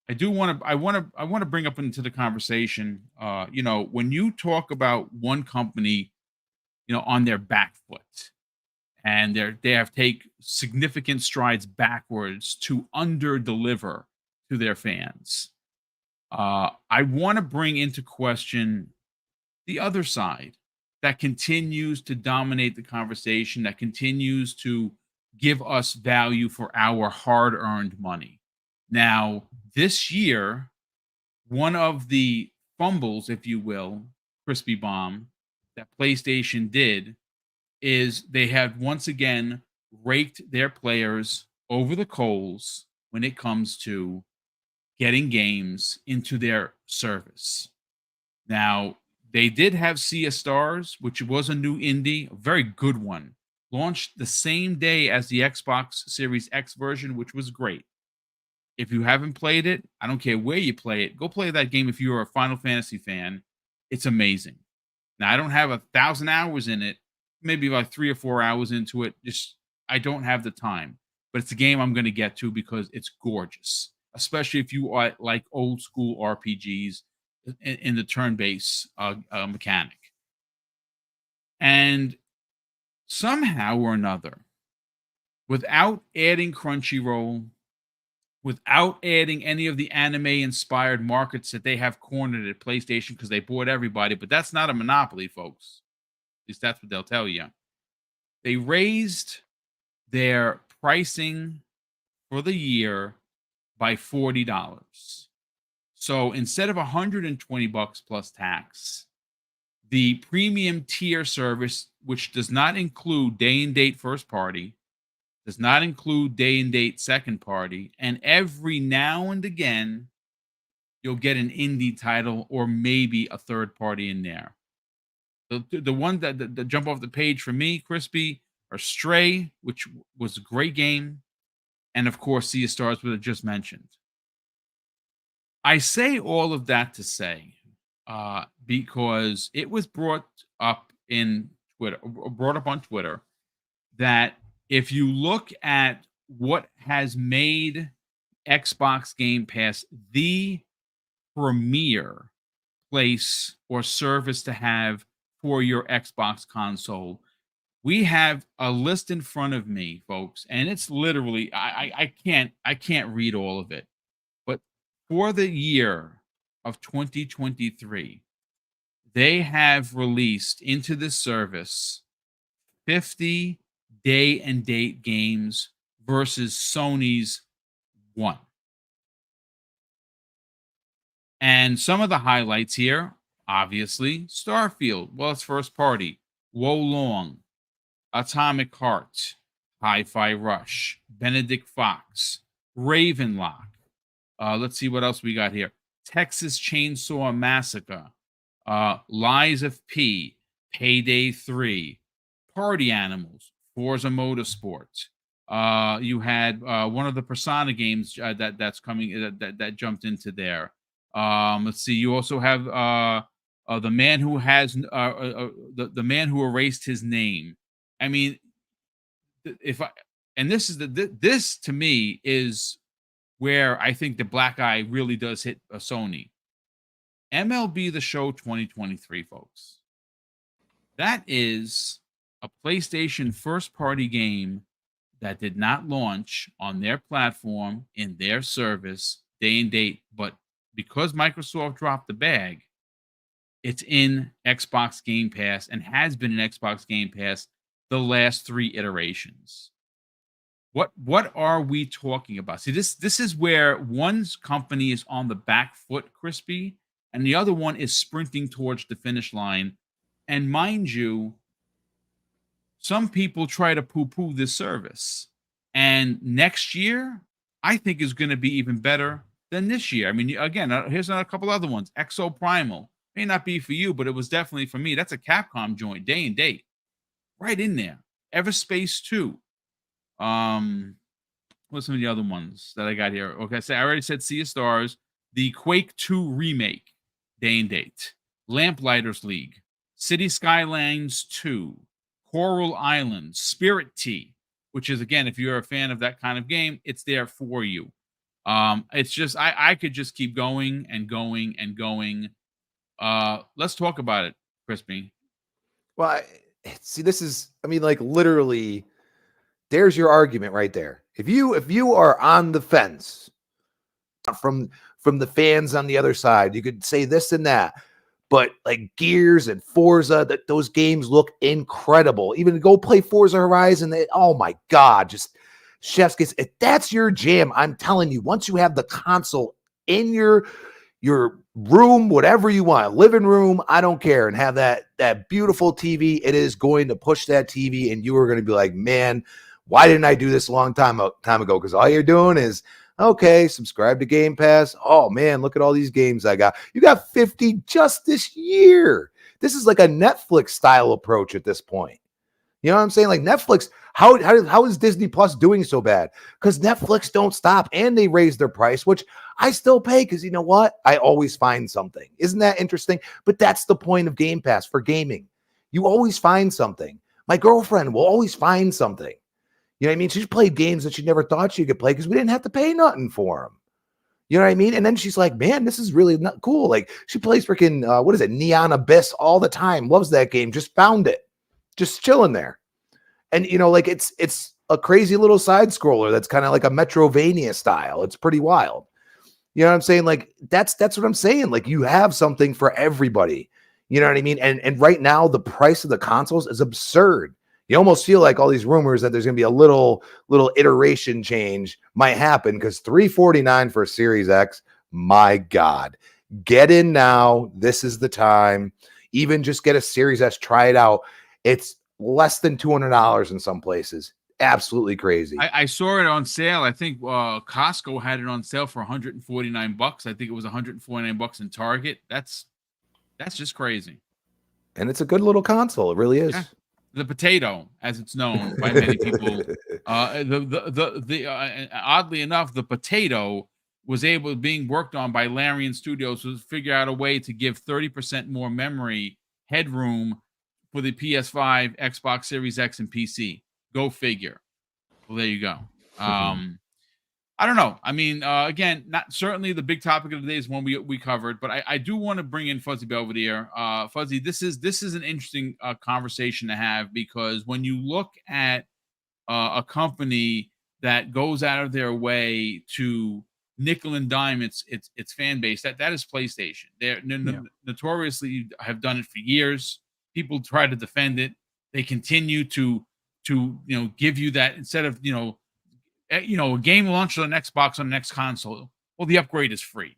Speaker 1: I want to bring up into the conversation, when you talk about one company, on their back foot, and they have take significant strides backwards to under deliver to their fans. I want to bring into question the other side that continues to dominate the conversation, that continues to give us value for our hard-earned money. Now, this year, one of the fumbles, if you will, Crispy Bomb, that PlayStation did, is they have once again raked their players over the coals when it comes to getting games into their service. Now, they did have Sea of Stars, which was a new indie, a very good one, launched the same day as the Xbox Series X version, which was great. If you haven't played it, I don't care where you play it, go play that game if you're a Final Fantasy fan. It's amazing. Now, I don't have 1,000 hours in it, maybe like 3 or 4 hours into it. I don't have the time, but it's a game I'm going to get to because it's gorgeous, especially if you are like old school RPGs in the turn-based mechanic. And somehow or another, without adding Crunchyroll, without adding any of the anime-inspired markets that they have cornered at PlayStation, because they bought everybody, but that's not a monopoly, folks. At least that's what they'll tell you. They raised their pricing for the year by $40. So instead of $120 plus tax, the premium tier service, which does not include day and date first party, does not include day and date second party, and every now and again, you'll get an indie title or maybe a third party in there. The one that jump off the page for me, Crispy, are Stray, which was a great game, and of course, Sea of Stars, which I just mentioned. I say all of that to say, because it was brought up on Twitter, that if you look at what has made Xbox Game Pass the premier place or service to have for your Xbox console, We have a list in front of me, folks, and it's literally I can't read all of it. But for the year of 2023, they have released into this service 50 day and date games versus Sony's 1. And some of the highlights here, obviously, Starfield. Well, it's first party. Wo Long, Atomic Heart, Hi-Fi Rush, Benedict Fox, Ravenlock. Let's see what else we got here. Texas Chainsaw Massacre, Lies of P, Payday 3, Party Animals, Forza Motorsport. You had one of the Persona games that's coming that jumped into there. Let's see. You also have the man who has the man who erased his name. I mean, if I and this is this to me is where I think the black eye really does hit Sony. MLB The Show 2023, folks. That is a PlayStation first-party game that did not launch on their platform in their service day and date, but because Microsoft dropped the bag, it's in Xbox Game Pass and has been in Xbox Game Pass the last 3 iterations. What are we talking about? See, this is where one company is on the back foot, Crispy, and the other one is sprinting towards the finish line. And mind you, some people try to poo-poo this service. And next year, I think is going to be even better than this year. I mean, again, here's a couple other ones. Exo Primal. May not be for you, but it was definitely for me. That's a Capcom joint, day and date. Right in there. Everspace 2. What's some of the other ones that I got here? Okay, so I already said Sea of Stars, the Quake 2 remake, day and date, Lamplighters League, City Skylines 2, Coral Island, Spirit Tea, which is, again, if you're a fan of that kind of game, it's there for you. It's just I could just keep going and going and going. Let's talk about it, Crispy.
Speaker 2: Well, see, this is, I mean, like literally, there's your argument right there. If you are on the fence from the fans on the other side, you could say this and that, but like Gears and Forza, that those games look incredible. Even go play Forza Horizon, oh my God, just chef's kiss. If that's your jam, I'm telling you, once you have the console in your room, whatever you want, living room, I don't care, and have that beautiful TV, it is going to push that TV, and you are going to be like, man, why didn't I do this a long time ago? Because all you're doing is, okay, subscribe to Game Pass. Oh man, look at all these games I got. You got 50 just this year. This is like a Netflix style approach at this point. You know what I'm saying? Like Netflix, how is Disney Plus doing so bad? Because Netflix don't stop, and they raise their price, which I still pay because you know what? I always find something. Isn't that interesting? But that's the point of Game Pass for gaming. You always find something. My girlfriend will always find something. You know what I mean? She's played games that she never thought she could play because we didn't have to pay nothing for them. You know what I mean? And then she's like, man, this is really not cool. Like she plays freaking, what is it? Neon Abyss all the time. Loves that game. Just found it. Just chilling there. And, you know, like it's a crazy little side scroller that's kind of like a Metrovania style. It's pretty wild. You know what I'm saying? Like that's what I'm saying. Like you have something for everybody. You know what I mean? And right now the price of the consoles is absurd. You almost feel like all these rumors that there's going to be a little iteration change might happen because $349 for a Series X, my God. Get in now. This is the time. Even just get a Series S, try it out. It's less than $200 in some places. Absolutely crazy.
Speaker 1: I saw it on sale. I think Costco had it on sale for $149. I think it was $149 in Target. That's just crazy.
Speaker 2: And it's a good little console. It really is.
Speaker 1: Yeah. The potato, as it's known by many people. Oddly enough, the potato was being worked on by Larian Studios to figure out a way to give 30% more memory headroom for the PS5, Xbox Series X, and PC. Go figure. Well, there you go. I don't know. I mean, again, not certainly the big topic of the day is one we covered, but I do want to bring in Fuzzy Belvedere. Fuzzy, this is an interesting conversation to have, because when you look at a company that goes out of their way to nickel and dime its fan base, that is PlayStation. They're notoriously have done it for years. People try to defend it. They continue to give you that, instead of a game launched on an Xbox on the next console. Well, the upgrade is free.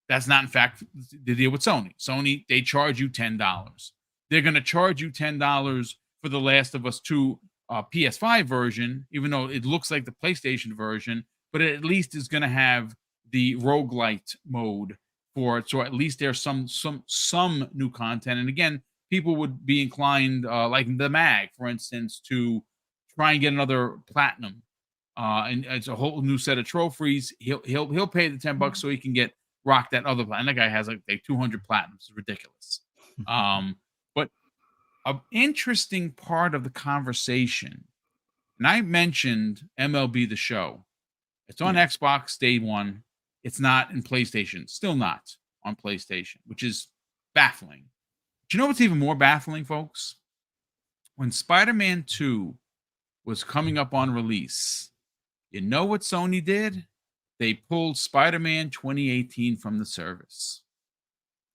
Speaker 1: That's not, in fact, the deal with Sony. Sony, they charge you $10. They're going to charge you $10 for the Last of Us 2 PS5 version, even though it looks like the PlayStation version, but it at least is going to have the roguelite mode for it. So at least there's some new content. And again, people would be inclined, like the Mag, for instance, to try and get another platinum. And it's a whole new set of trophies. He'll pay the $10 so he can get rock that other platinum. That guy has like 200 platinums. It's ridiculous. But an interesting part of the conversation, and I mentioned MLB The Show. It's on Xbox day one. It's not in PlayStation. Still not on PlayStation, which is baffling. But you know what's even more baffling, folks? When Spider-Man 2 was coming up on release, you know what Sony did? They pulled Spider-Man 2018 from the service.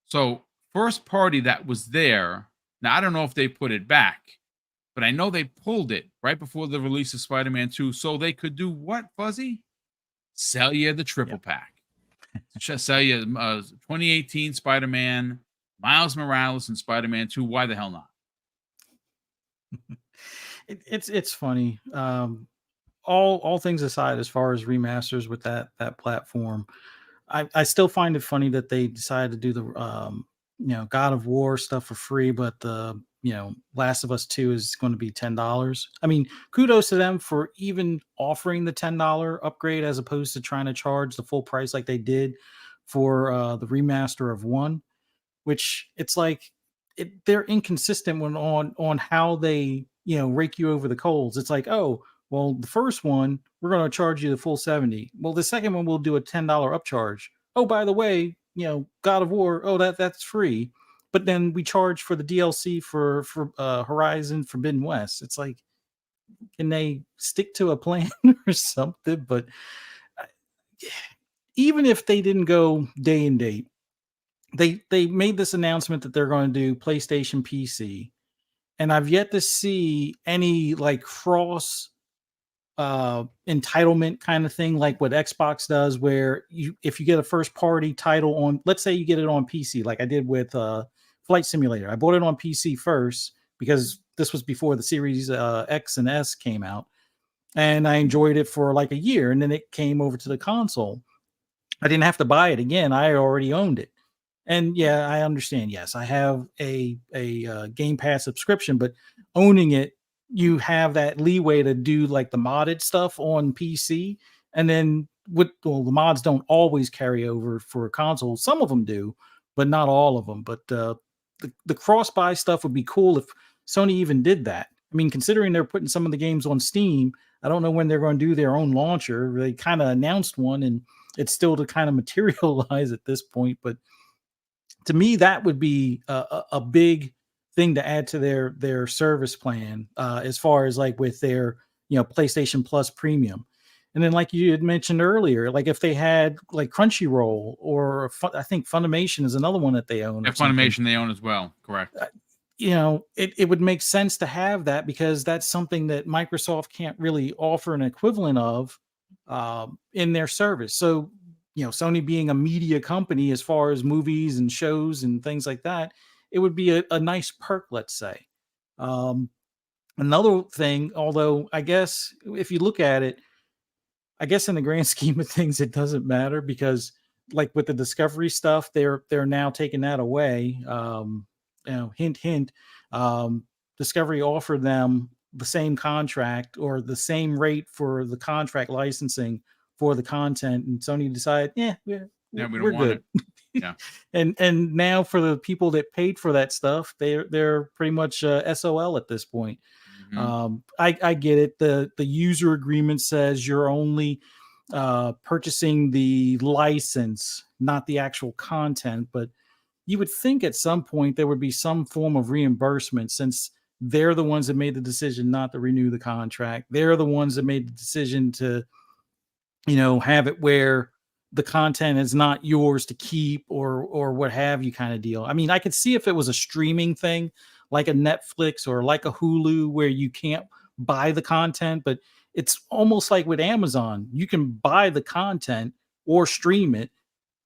Speaker 1: So first party that was there, now I don't know if they put it back, but I know they pulled it right before the release of Spider-Man 2 so they could do what, Fuzzy? Sell you the triple pack. Just sell you 2018 Spider-Man, Miles Morales, and Spider-Man 2. Why the hell not?
Speaker 4: It's funny. All things aside, as far as remasters with that platform, I still find it funny that they decided to do the God of War stuff for free, but the Last of Us 2 is going to be $10. I mean, kudos to them for even offering the $10 upgrade as opposed to trying to charge the full price like they did for the remaster of 1, which it's like they're inconsistent on how they rake you over the coals. It's like, oh, well, the first one, we're going to charge you the full 70. Well, the second one, we'll do a $10 upcharge. Oh, by the way, God of War, oh, that's free. But then we charge for the DLC for Horizon Forbidden West. It's like, can they stick to a plan or something? But even if they didn't go day and date, they made this announcement that they're going to do PlayStation PC. And I've yet to see any like cross entitlement kind of thing like what Xbox does, where if you get a first party title on, let's say you get it on PC, like I did with Flight Simulator. I bought it on PC first because this was before the Series X and S came out, and I enjoyed it for like a year, and then it came over to the console. I didn't have to buy it again. I already owned it. And yeah, I understand. Yes, I have a Game Pass subscription, but owning it, you have that leeway to do like the modded stuff on PC. And then the mods don't always carry over for consoles. Some of them do, but not all of them. But the cross-buy stuff would be cool if Sony even did that. I mean, considering they're putting some of the games on Steam, I don't know when they're going to do their own launcher. They kind of announced one, and it's still to kind of materialize at this point. But to me, that would be a big thing to add to their service plan, as far as like with their PlayStation Plus Premium. And then, like you had mentioned earlier, like if they had like Crunchyroll or I think Funimation is another one that they own.
Speaker 1: Yeah, Funimation they own as well. Correct.
Speaker 4: It would make sense to have that, because that's something that Microsoft can't really offer an equivalent of in their service. So, Sony being a media company as far as movies and shows and things like that, it would be a nice perk, let's say. Another thing, although I guess if you look at it, I guess in the grand scheme of things, it doesn't matter, because like with the Discovery stuff, they're now taking that away. Hint, hint. Discovery offered them the same contract or the same rate for the contract licensing for the content, and Sony decided, we don't want good.
Speaker 1: It. Yeah.
Speaker 4: and now for the people that paid for that stuff, they're pretty much SOL at this point.
Speaker 1: Mm-hmm.
Speaker 4: I get it. The user agreement says you're only purchasing the license, not the actual content. But you would think at some point there would be some form of reimbursement, since they're the ones that made the decision not to renew the contract. They're the ones that made the decision to, have it where the content is not yours to keep or what have you, kind of deal. I mean, I could see if it was a streaming thing like a Netflix or like a Hulu where you can't buy the content, but it's almost like with Amazon. You can buy the content or stream it.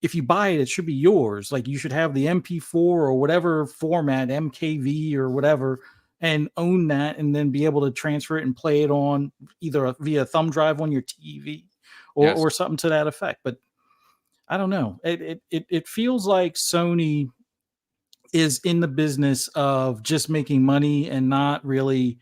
Speaker 4: If you buy it, it should be yours. Like, you should have the MP4 or whatever format, MKV or whatever, and own that, and then be able to transfer it and play it on either via thumb drive on your TV or something to that effect. But I don't know. It feels like Sony is in the business of just making money and not really,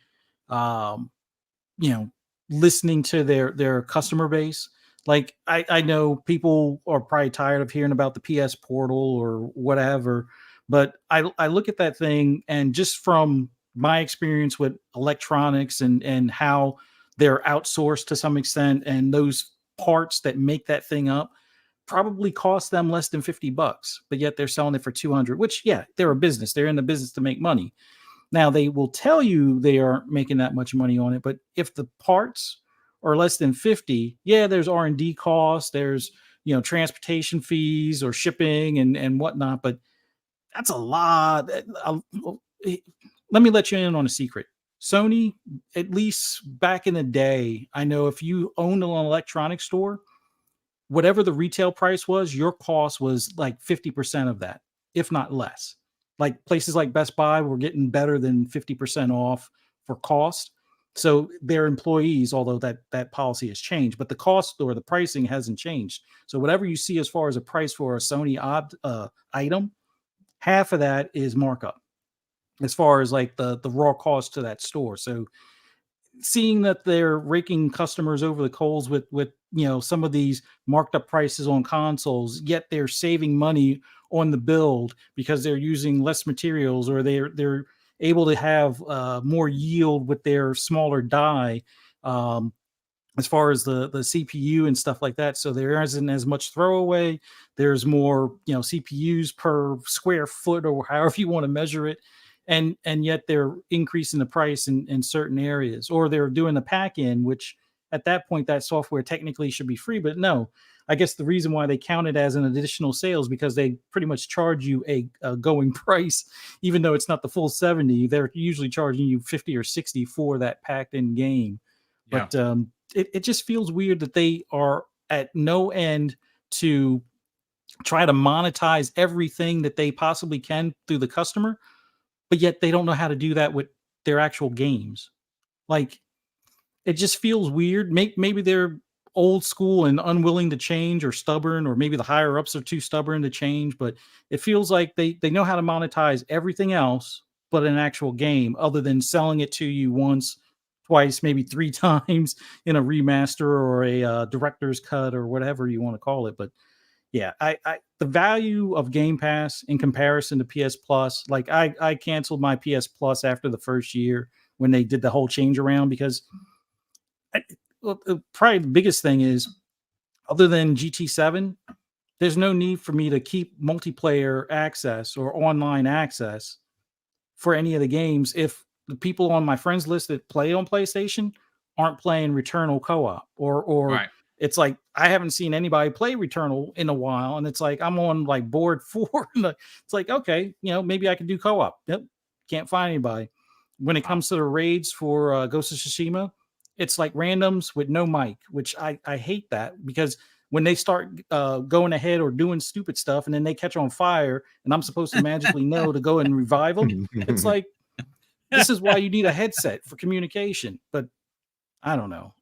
Speaker 4: listening to their customer base. Like, I know people are probably tired of hearing about the PS Portal or whatever, but I look at that thing, and just from my experience with electronics and how they're outsourced to some extent, and those parts that make that thing up probably cost them less than $50, but yet they're selling it for 200, which, yeah, they're a business. They're in the business to make money. Now, they will tell you they aren't making that much money on it, but if the parts are less than 50, yeah, there's R&D costs, there's, transportation fees or shipping and whatnot, but that's a lot. Let me let you in on a secret. Sony, at least back in the day, I know if you owned an electronics store, whatever the retail price was, your cost was like 50% of that, if not less. Like, places like Best Buy were getting better than 50% off for cost. So their employees, although that policy has changed, but the cost or the pricing hasn't changed. So whatever you see as far as a price for a Sony item, half of that is markup as far as like the raw cost to that store. So seeing that they're raking customers over the coals with some of these marked up prices on consoles, yet they're saving money on the build because they're using less materials, or they're able to have more yield with their smaller die, as far as the CPU and stuff like that. So there isn't as much throwaway. There's more CPUs per square foot, or however you want to measure it. And yet they're increasing the price in certain areas, or they're doing the pack in, which at that point that software technically should be free. But no, I guess the reason why they count it as an additional sales, because they pretty much charge you a going price, even though it's not the full 70. They're usually charging you 50 or 60 for that packed in game.
Speaker 1: Yeah.
Speaker 4: But it just feels weird that they are at no end to try to monetize everything that they possibly can through the customer, but yet they don't know how to do that with their actual games. Like, it just feels weird. Maybe they're old school and unwilling to change, or stubborn, or maybe the higher ups are too stubborn to change, but it feels like they know how to monetize everything else but an actual game, other than selling it to you once, twice, maybe 3 times in a remaster or a director's cut or whatever you want to call it. But yeah, I the value of Game Pass in comparison to PS Plus, like I canceled my PS Plus after the first year when they did the whole change around, because probably the biggest thing is, other than GT7, there's no need for me to keep multiplayer access or online access for any of the games if the people on my friends list that play on PlayStation aren't playing Returnal co-op, or
Speaker 1: Right.
Speaker 4: it's like I haven't seen anybody play Returnal in a while, and it's like I'm on like board 4. It's like, okay, maybe I can do co-op. Yep, can't find anybody. When it comes to the raids for Ghost of Tsushima, it's like randoms with no mic, which I hate that, because when they start going ahead or doing stupid stuff, and then they catch on fire, and I'm supposed to magically know to go and revive them, it's like, this is why you need a headset for communication. But I don't know.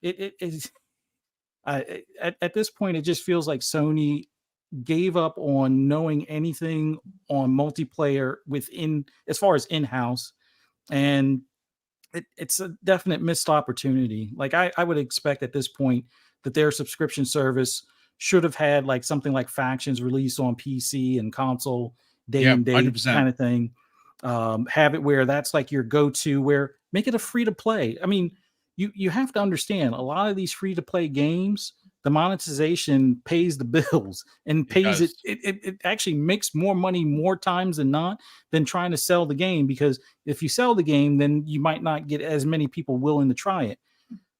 Speaker 4: At this point, it just feels like Sony gave up on knowing anything on multiplayer within, as far as in-house, and it's a definite missed opportunity. Like, I would expect at this point that their subscription service should have had like something like Factions release on PC and console day and date
Speaker 1: 100%.
Speaker 4: kind of thing. Have it where that's like your go-to, where make it a free to play. I mean, you have to understand, a lot of these free to play games, the monetization pays the bills and pays it. It actually makes more money more times than not than trying to sell the game, because if you sell the game, then you might not get as many people willing to try it.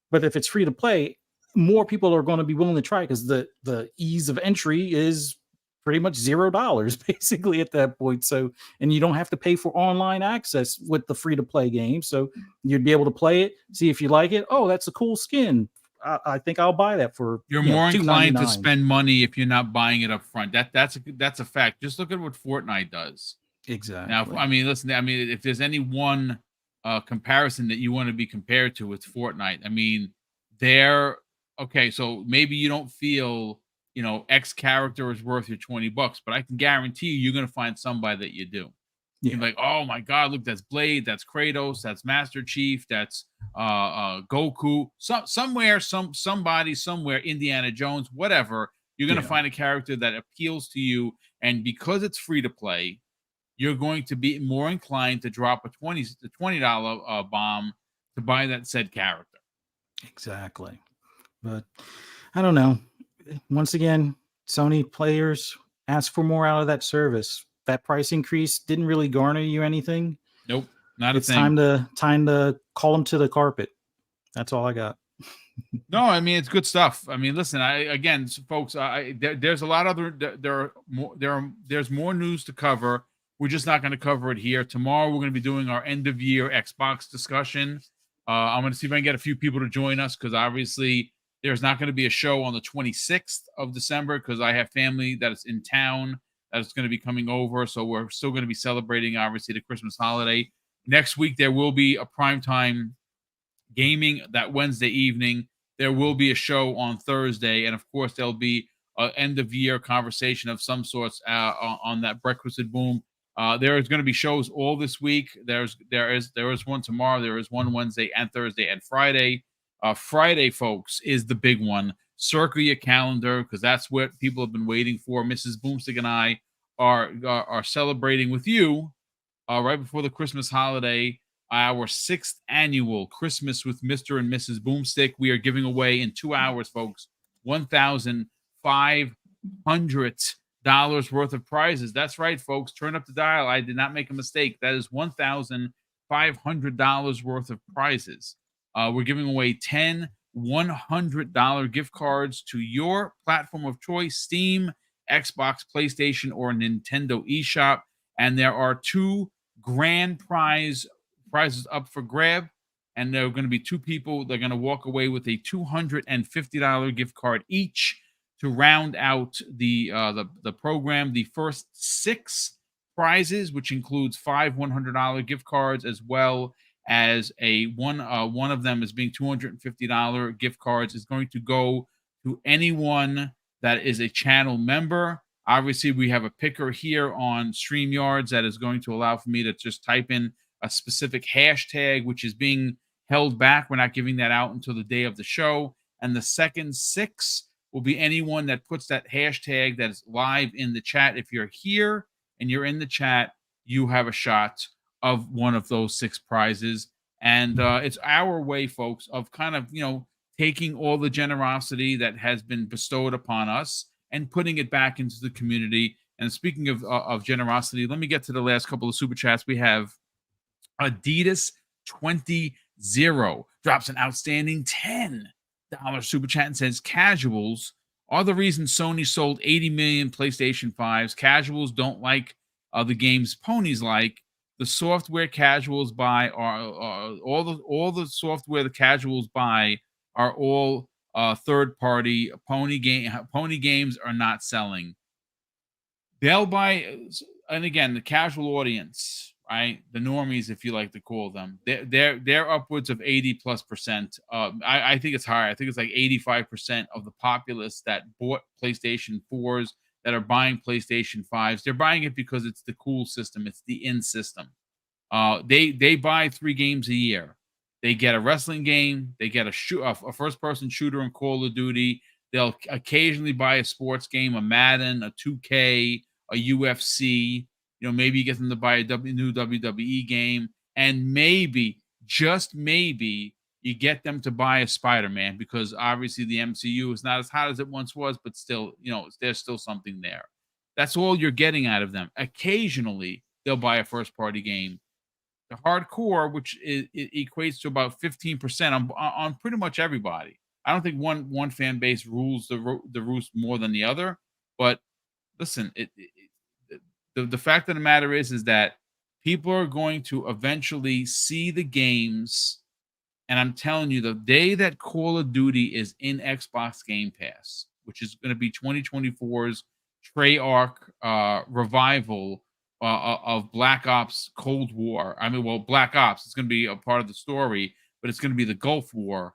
Speaker 4: But if it's free to play, more people are going to be willing to try, because the ease of entry is pretty much $0 basically at that point. So, and you don't have to pay for online access with the free to play game. So you'd be able to play it, see if you like it. Oh, that's a cool skin. I think I'll buy that for.
Speaker 1: You're more inclined to
Speaker 4: $2.99.
Speaker 1: spend money if you're not buying it up front. That's a fact. Just look at what Fortnite does.
Speaker 4: Exactly.
Speaker 1: Now, I mean, listen. I mean, if there's any one comparison that you want to be compared to with Fortnite, I mean, they're okay. So maybe you don't feel, X character is worth your $20, but I can guarantee you're going to find somebody that you do.
Speaker 4: Yeah.
Speaker 1: You're like, oh my God, look, that's Blade, that's Kratos, that's Master Chief, that's Goku. Somebody somewhere, Indiana Jones, whatever. You're going to find a character that appeals to you, and because it's free to play, you're going to be more inclined to drop a $20 bomb to buy that said character.
Speaker 4: Exactly. But I don't know. Once again, Sony players ask for more out of that service. That price increase didn't really garner you anything.
Speaker 1: Nope, not a
Speaker 4: it's
Speaker 1: thing.
Speaker 4: Time to call them to the carpet. That's all I got.
Speaker 1: No, I mean, it's good stuff. I mean, listen, folks, there's a lot of there's more news to cover. We're just not going to cover it here. Tomorrow, we're going to be doing our end of year Xbox discussion. I'm going to see if I can get a few people to join us, because obviously there's not going to be a show on the 26th of December, because I have family that is in town that is going to be coming over. So we're still going to be celebrating, obviously, the Christmas holiday. Next week, there will be a primetime gaming that Wednesday evening. There will be a show on Thursday. And of course, there'll be an end of year conversation of some sorts on that Breakfast with Boom. There is going to be shows all this week. There is one tomorrow. There is one Wednesday and Thursday and Friday. Friday, folks, is the big one. Circle your calendar, because that's what people have been waiting for. Mrs. BoomStick and I are celebrating with you right before the Christmas holiday, our 6th annual Christmas with Mr. and Mrs. BoomStick. We are giving away in 2 hours, folks, $1,500 worth of prizes. That's right, folks. Turn up the dial. I did not make a mistake. That is $1,500 worth of prizes. We're giving away 10 $100 gift cards to your platform of choice: Steam, Xbox, PlayStation, or Nintendo eShop. And there are 2 grand prizes up for grab. And there are going to be 2 people that are going to walk away with a $250 gift card each to round out the program. The first 6 prizes, which includes 5 $100 gift cards, as well as one of them is being $250 gift cards, is going to go to anyone that is a channel member. Obviously, we have a picker here on StreamYards that is going to allow for me to just type in a specific hashtag, which is being held back. We're not giving that out until the day of the show. And the second 6 will be anyone that puts that hashtag that is live in the chat. If you're here and you're in the chat, you have a shot of one of those 6 prizes. And it's our way, folks, of kind of, taking all the generosity that has been bestowed upon us and putting it back into the community. And speaking of generosity, let me get to the last couple of super chats. We have Adidas 20 drops an outstanding $10 super chat and says, casuals are the reason Sony sold 80 million PlayStation 5s. Casuals don't like the games ponies like. The software casuals buy are all the software the casuals buy are all third party. Pony games are not selling. They'll buy, and again, the casual audience, right? The normies, if you like to call them, they're upwards of 80+%. I think it's higher. I think it's like 85% of the populace that bought PlayStation 4s that are buying PlayStation 5s. They're buying it because it's the cool system. It's the in system. They buy 3 games a year. They get a wrestling game. They get a first-person shooter in Call of Duty. They'll occasionally buy a sports game, a Madden, a 2K, a UFC. Maybe you get them to buy a new WWE game. And maybe, just maybe, you get them to buy a Spider-Man, because obviously the MCU is not as hot as it once was, but still, there's still something there. That's all you're getting out of them. Occasionally, they'll buy a first-party game. The hardcore, which it equates to about 15% on pretty much everybody. I don't think one fan base rules the roost more than the other. But listen, the fact of the matter is that people are going to eventually see the games. And I'm telling you, the day that Call of Duty is in Xbox Game Pass, which is going to be 2024's Treyarch revival of Black Ops Cold War. I mean, well, Black Ops is going to be a part of the story, but it's going to be the Gulf War.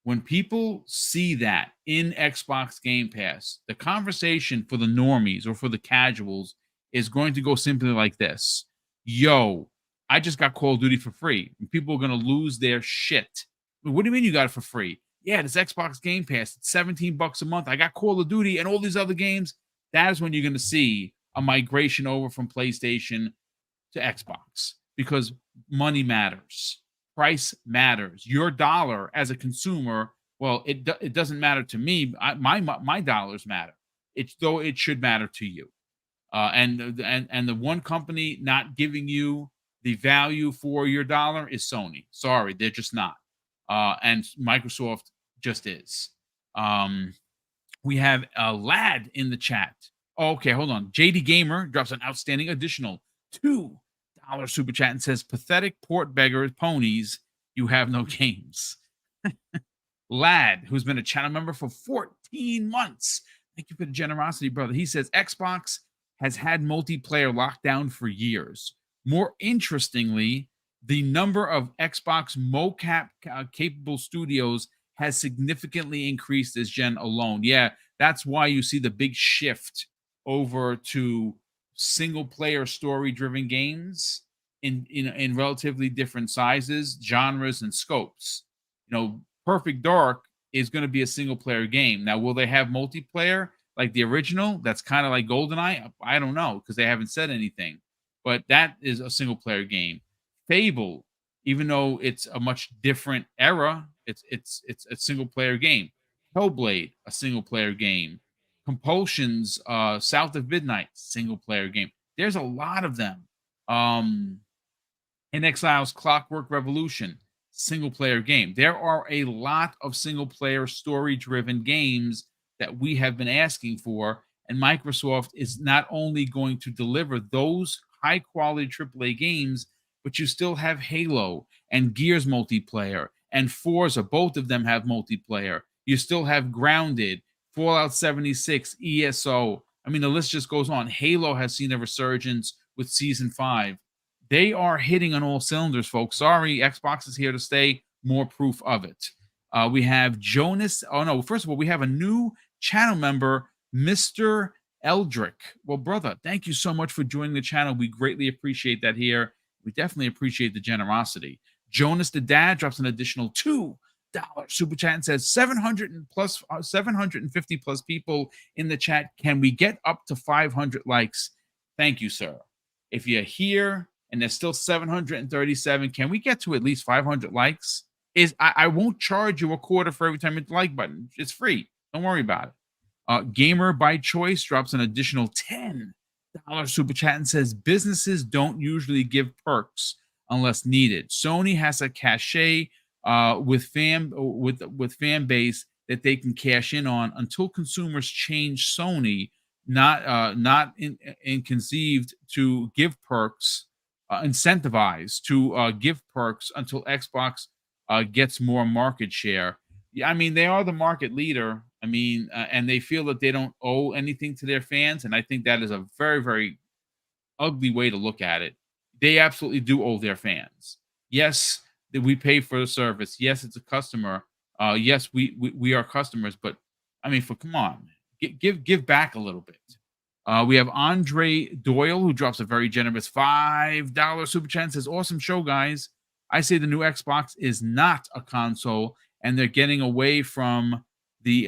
Speaker 1: When people see that in Xbox Game Pass, the conversation for the normies or for the casuals is going to go simply like this. Yo, I just got Call of Duty for free. And people are going to lose their shit. What do you mean you got it for free? Yeah, this Xbox Game Pass, it's $17 a month. I got Call of Duty and all these other games. That is when you're going to see a migration over from PlayStation to Xbox, because money matters. Price matters. Your dollar as a consumer, well, it doesn't matter to me. My dollars matter. Though it should matter to you. And the one company not giving you the value for your dollar is Sony. Sorry, they're just not. And Microsoft just is. We have a lad in the chat. Oh, okay, hold on. JD Gamer drops an outstanding additional $2 super chat and says, pathetic port beggars ponies, you have no games. Lad, who's been a channel member for 14 months. Thank you for the generosity, brother. He says, Xbox has had multiplayer locked down for years. More interestingly, the number of Xbox mocap capable studios has significantly increased this gen alone. Yeah, that's why you see the big shift over to single player story driven games in relatively different sizes, genres, and scopes. Perfect Dark is going to be a single player game. Now, will they have multiplayer like the original? That's kind of like GoldenEye. I don't know, because they haven't said anything. But that is a single player game. Fable, even though it's a much different era, it's a single player game. Hellblade, a single player game. Compulsion's South of Midnight, single player game. There's a lot of them. In Exile's Clockwork Revolution, single player game. There are a lot of single player story driven games that we have been asking for, and Microsoft is not only going to deliver those high quality AAA games, but you still have Halo and Gears multiplayer and Forza. Both of them have multiplayer. You still have Grounded, Fallout 76, ESO. I mean, the list just goes on. Halo has seen a resurgence with Season 5. They are hitting on all cylinders, folks. Sorry, Xbox is here to stay. More proof of it. We have Jonas. Oh, no. First of all, we have a new channel member, Mr. Eldrick. Well, brother, thank you so much for joining the channel. We greatly appreciate that here. We definitely appreciate the generosity. Jonas the Dad drops an additional $2 super chat and says 750 plus people in the chat. Can we get up to 500 likes? Thank you, sir. If you're here and there's still 737, can we get to at least 500 likes? I won't charge you a quarter for every time you hit the like button. It's free. Don't worry about it. Gamer by Choice drops an additional $10 super chat and says businesses don't usually give perks unless needed. Sony has a cachet with fan base that they can cash in on until consumers change Sony, not conceived to give perks, incentivized to give perks until Xbox gets more market share. Yeah, I mean, they are the market leader. I mean, and they feel that they don't owe anything to their fans. And I think that is a very, very ugly way to look at it. They absolutely do owe their fans. Yes, that we pay for the service. Yes, it's a customer. Yes, we are customers. But I mean, come on, give back a little bit. We have Andre Doyle, who drops a very generous $5 super chat and says, awesome show, guys. I say the new Xbox is not a console, and they're getting away from the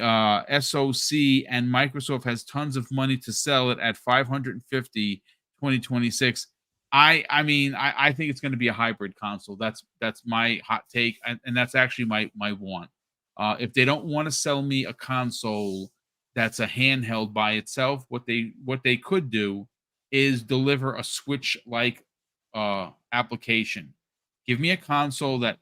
Speaker 1: SoC, and Microsoft has tons of money to sell it at $550 2026. I mean, I think it's going to be a hybrid console. That's my hot take, and that's actually my want. If they don't want to sell me a console that's a handheld by itself, what they could do is deliver a Switch like application. Give me a console that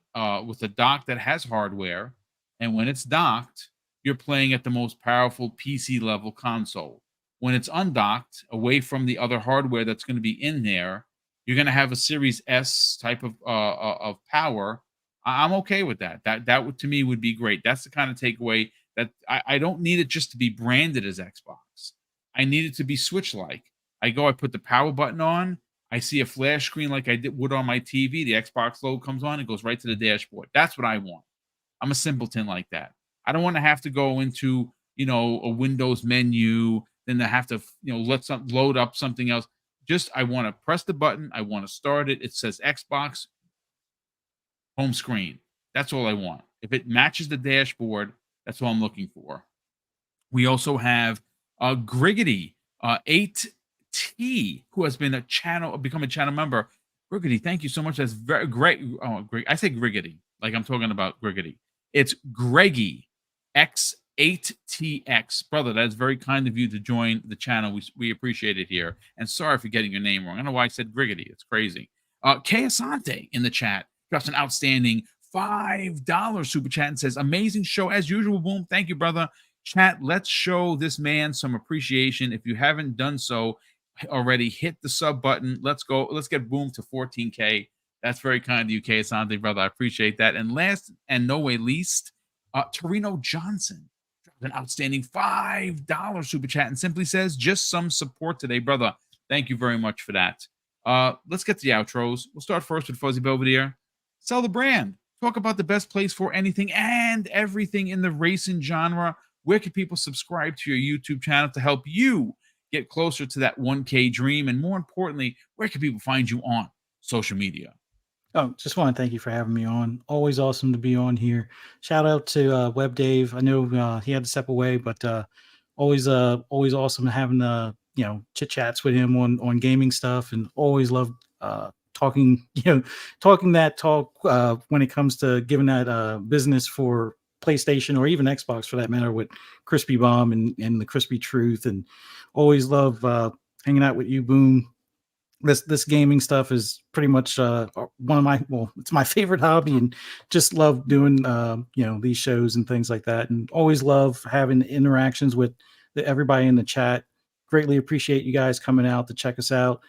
Speaker 1: with a dock that has hardware, and when it's docked, you're playing at the most powerful PC level console. When it's undocked, away from the other hardware that's going to be in there, you're going to have a Series S type of power. I'm okay with that. That would, to me, would be great. That's the kind of takeaway that I don't need it just to be branded as Xbox. I need it to be Switch like. I put the power button on. I see a flash screen like I would on my TV. The Xbox logo comes on. It goes right to the dashboard. That's what I want. I'm a simpleton like that. I don't want to have to go into a Windows menu, then to have to load up something else. Just I want to press the button. I want to start it. It says Xbox home screen. That's all I want. If it matches the dashboard, that's all I'm looking for. We also have Griggity 8T, who has become a channel member. Griggity, thank you so much. That's very great. Oh, I say Griggity like I'm talking about Griggity. It's Greggy X8TX. Brother, that's very kind of you to join the channel. We appreciate it here. And sorry for getting your name wrong. I don't know why I said Griggity. It's crazy. Kay Asante in the chat drops an outstanding $5 super chat and says, amazing show as usual. Boom. Thank you, brother. Chat, let's show this man some appreciation. If you haven't done so already, hit the sub button. Let's go. Let's get Boom to 14K. That's very kind of you, Kay Asante, brother. I appreciate that. And last and no way least, Torino Johnson dropped an outstanding $5 super chat and simply says, just some support today, brother. Thank you very much for that. Let's get to the outros. We'll start first with Fuzzy Belvedere. Sell the brand. Talk about the best place for anything and everything in the racing genre. Where can people subscribe to your YouTube channel to help you get closer to that 1K dream? And more importantly, where can people find you on social media?
Speaker 4: Oh, just want to thank you for having me on. Always awesome to be on here. Shout out to Web Dave. I know he had to step away, but always awesome having chit chats with him on gaming stuff, and always love talking that talk when it comes to giving that business for PlayStation or even Xbox for that matter with Crispy Bomb and the Crispy Truth, and always love hanging out with you, Boom. This gaming stuff is pretty much it's my favorite hobby, and just love doing these shows and things like that, and always love having interactions with everybody in the chat. Greatly appreciate you guys coming out to check us out.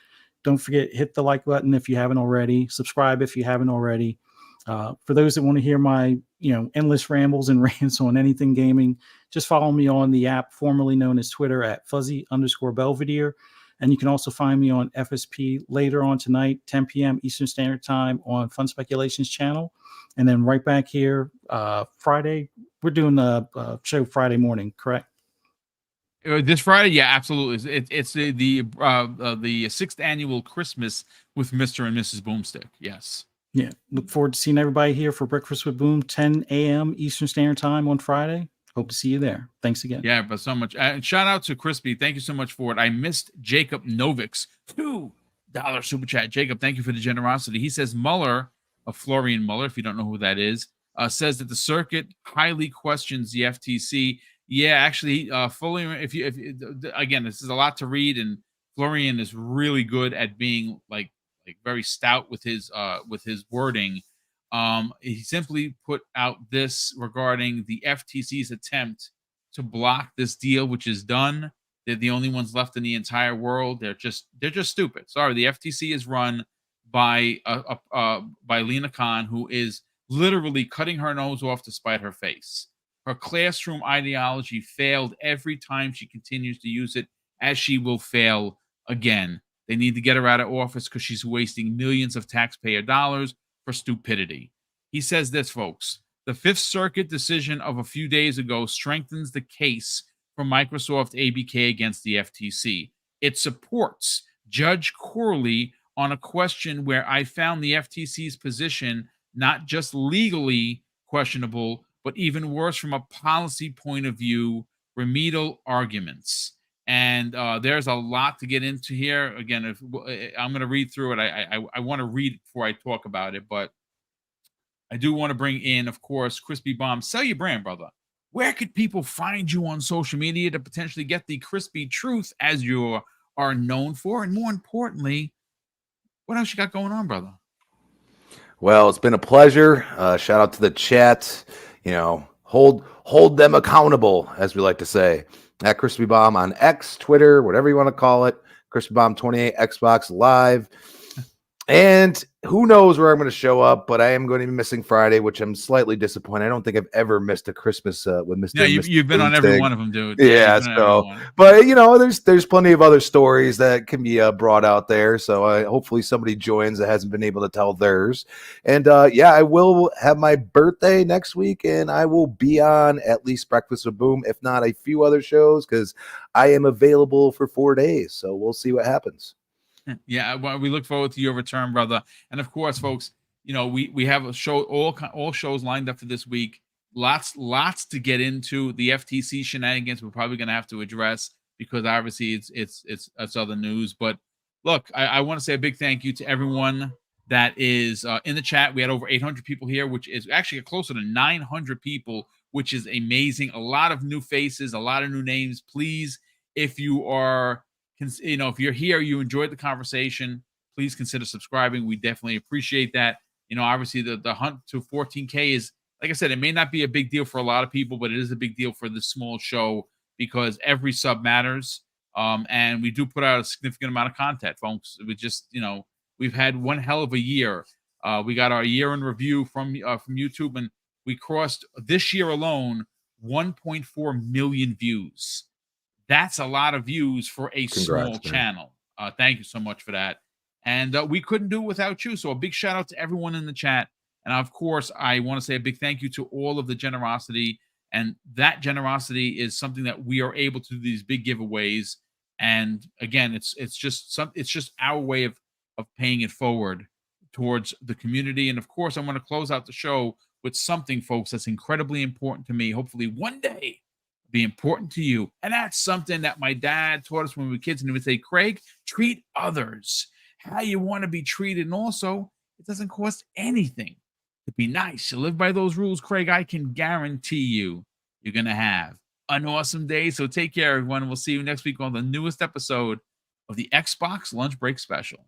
Speaker 4: Don't forget, hit the like button if you haven't already. Subscribe if you haven't already. For those that want to hear my endless rambles and rants on anything gaming, just follow me on the app formerly known as Twitter at Fuzzy_Belvedere. And you can also find me on FSP later on tonight, 10 p.m. Eastern Standard Time on Fun Speculations channel. And then right back here Friday. We're doing the show Friday morning, correct?
Speaker 1: This Friday, yeah, absolutely. It's the 6th annual Christmas with Mr. and Mrs. Boomstick. Yes.
Speaker 4: Yeah. Look forward to seeing everybody here for Breakfast with Boom, 10 a.m. Eastern Standard Time on Friday. Hope to see you there. Thanks again.
Speaker 1: Yeah, but so much. And shout out to Crispy. Thank you so much for it. I missed Jacob Novik's $2 super chat. Jacob, thank you for the generosity. He says Mueller, Florian Mueller, if you don't know who that is, says that the circuit highly questions the FTC. Yeah, actually, Florian, if again, this is a lot to read, and Florian is really good at being like very stout with his wording. He simply put out this regarding the FTC's attempt to block this deal, which is done. They're the only ones left in the entire world. They're just stupid. Sorry, the FTC is run by Lena Khan, who is literally cutting her nose off to spite her face. Her classroom ideology failed every time she continues to use it, as she will fail again. They need to get her out of office because she's wasting millions of taxpayer dollars for stupidity. He says this, folks. The Fifth Circuit decision of a few days ago strengthens the case for Microsoft ABK against the FTC. It supports Judge Corley on a question where I found the FTC's position not just legally questionable, but even worse from a policy point of view, remedial arguments. And there's a lot to get into here. Again, if I'm going to read through it, I want to read it before I talk about it, but I do want to bring in, of course, Crispy Bomb. Sell your brand, brother. Where could people find you on social media to potentially get the crispy truth as you are known for? And more importantly, what else you got going on, brother?
Speaker 2: Well, it's been a pleasure. Shout out to the chat. You know, hold them accountable, as we like to say. At Crispy Bomb on X, Twitter, whatever you want to call it. Crispy Bomb 28, Xbox Live. And who knows where I'm going to show up, but I am going to be missing Friday, which I'm slightly disappointed. I don't think I've ever missed a Christmas with Mr.
Speaker 1: Yeah, you've been on every one of them, dude.
Speaker 2: Yeah, so, but you know, there's plenty of other stories that can be brought out there. So hopefully somebody joins that hasn't been able to tell theirs. And yeah, I will have my birthday next week, and I will be on at least Breakfast with Boom, if not a few other shows, because I am available for 4 days. So we'll see what happens.
Speaker 1: Yeah, well, we look forward to your return, brother. And of course, folks, you know, we have a show, all shows lined up for this week. Lots to get into. The FTC shenanigans we're probably going to have to address, because obviously it's other news. But look, I want to say a big thank you to everyone that is in the chat. We had over 800 people here, which is actually closer to 900 people, which is amazing. A lot of new faces, a lot of new names. Please, if you are, you know, if you're here, you enjoyed the conversation, please consider subscribing. We definitely appreciate that. You know, obviously the hunt to 14K is, like I said, it may not be a big deal for a lot of people, but it is a big deal for this small show, because every sub matters. And we do put out a significant amount of content, folks. We just, you know, we've had one hell of a year. We got our year in review from YouTube, and we crossed this year alone 1.4 million views. That's a lot of views for a small channel. Thank you so much for that. And we couldn't do it without you. So a big shout out to everyone in the chat. And of course, I want to say a big thank you to all of the generosity. And that generosity is something that we are able to do these big giveaways. And again, it's just our way of paying it forward towards the community. And of course, I want to close out the show with something, folks, that's incredibly important to me. Hopefully one day be important to you. And that's something that my dad taught us when we were kids. And he would say, Craig, treat others how you want to be treated. And also, it doesn't cost anything to be nice. You live by those rules, Craig, I can guarantee you, you're going to have an awesome day. So take care, everyone. We'll see you next week on the newest episode of the Xbox Lunch Break Special.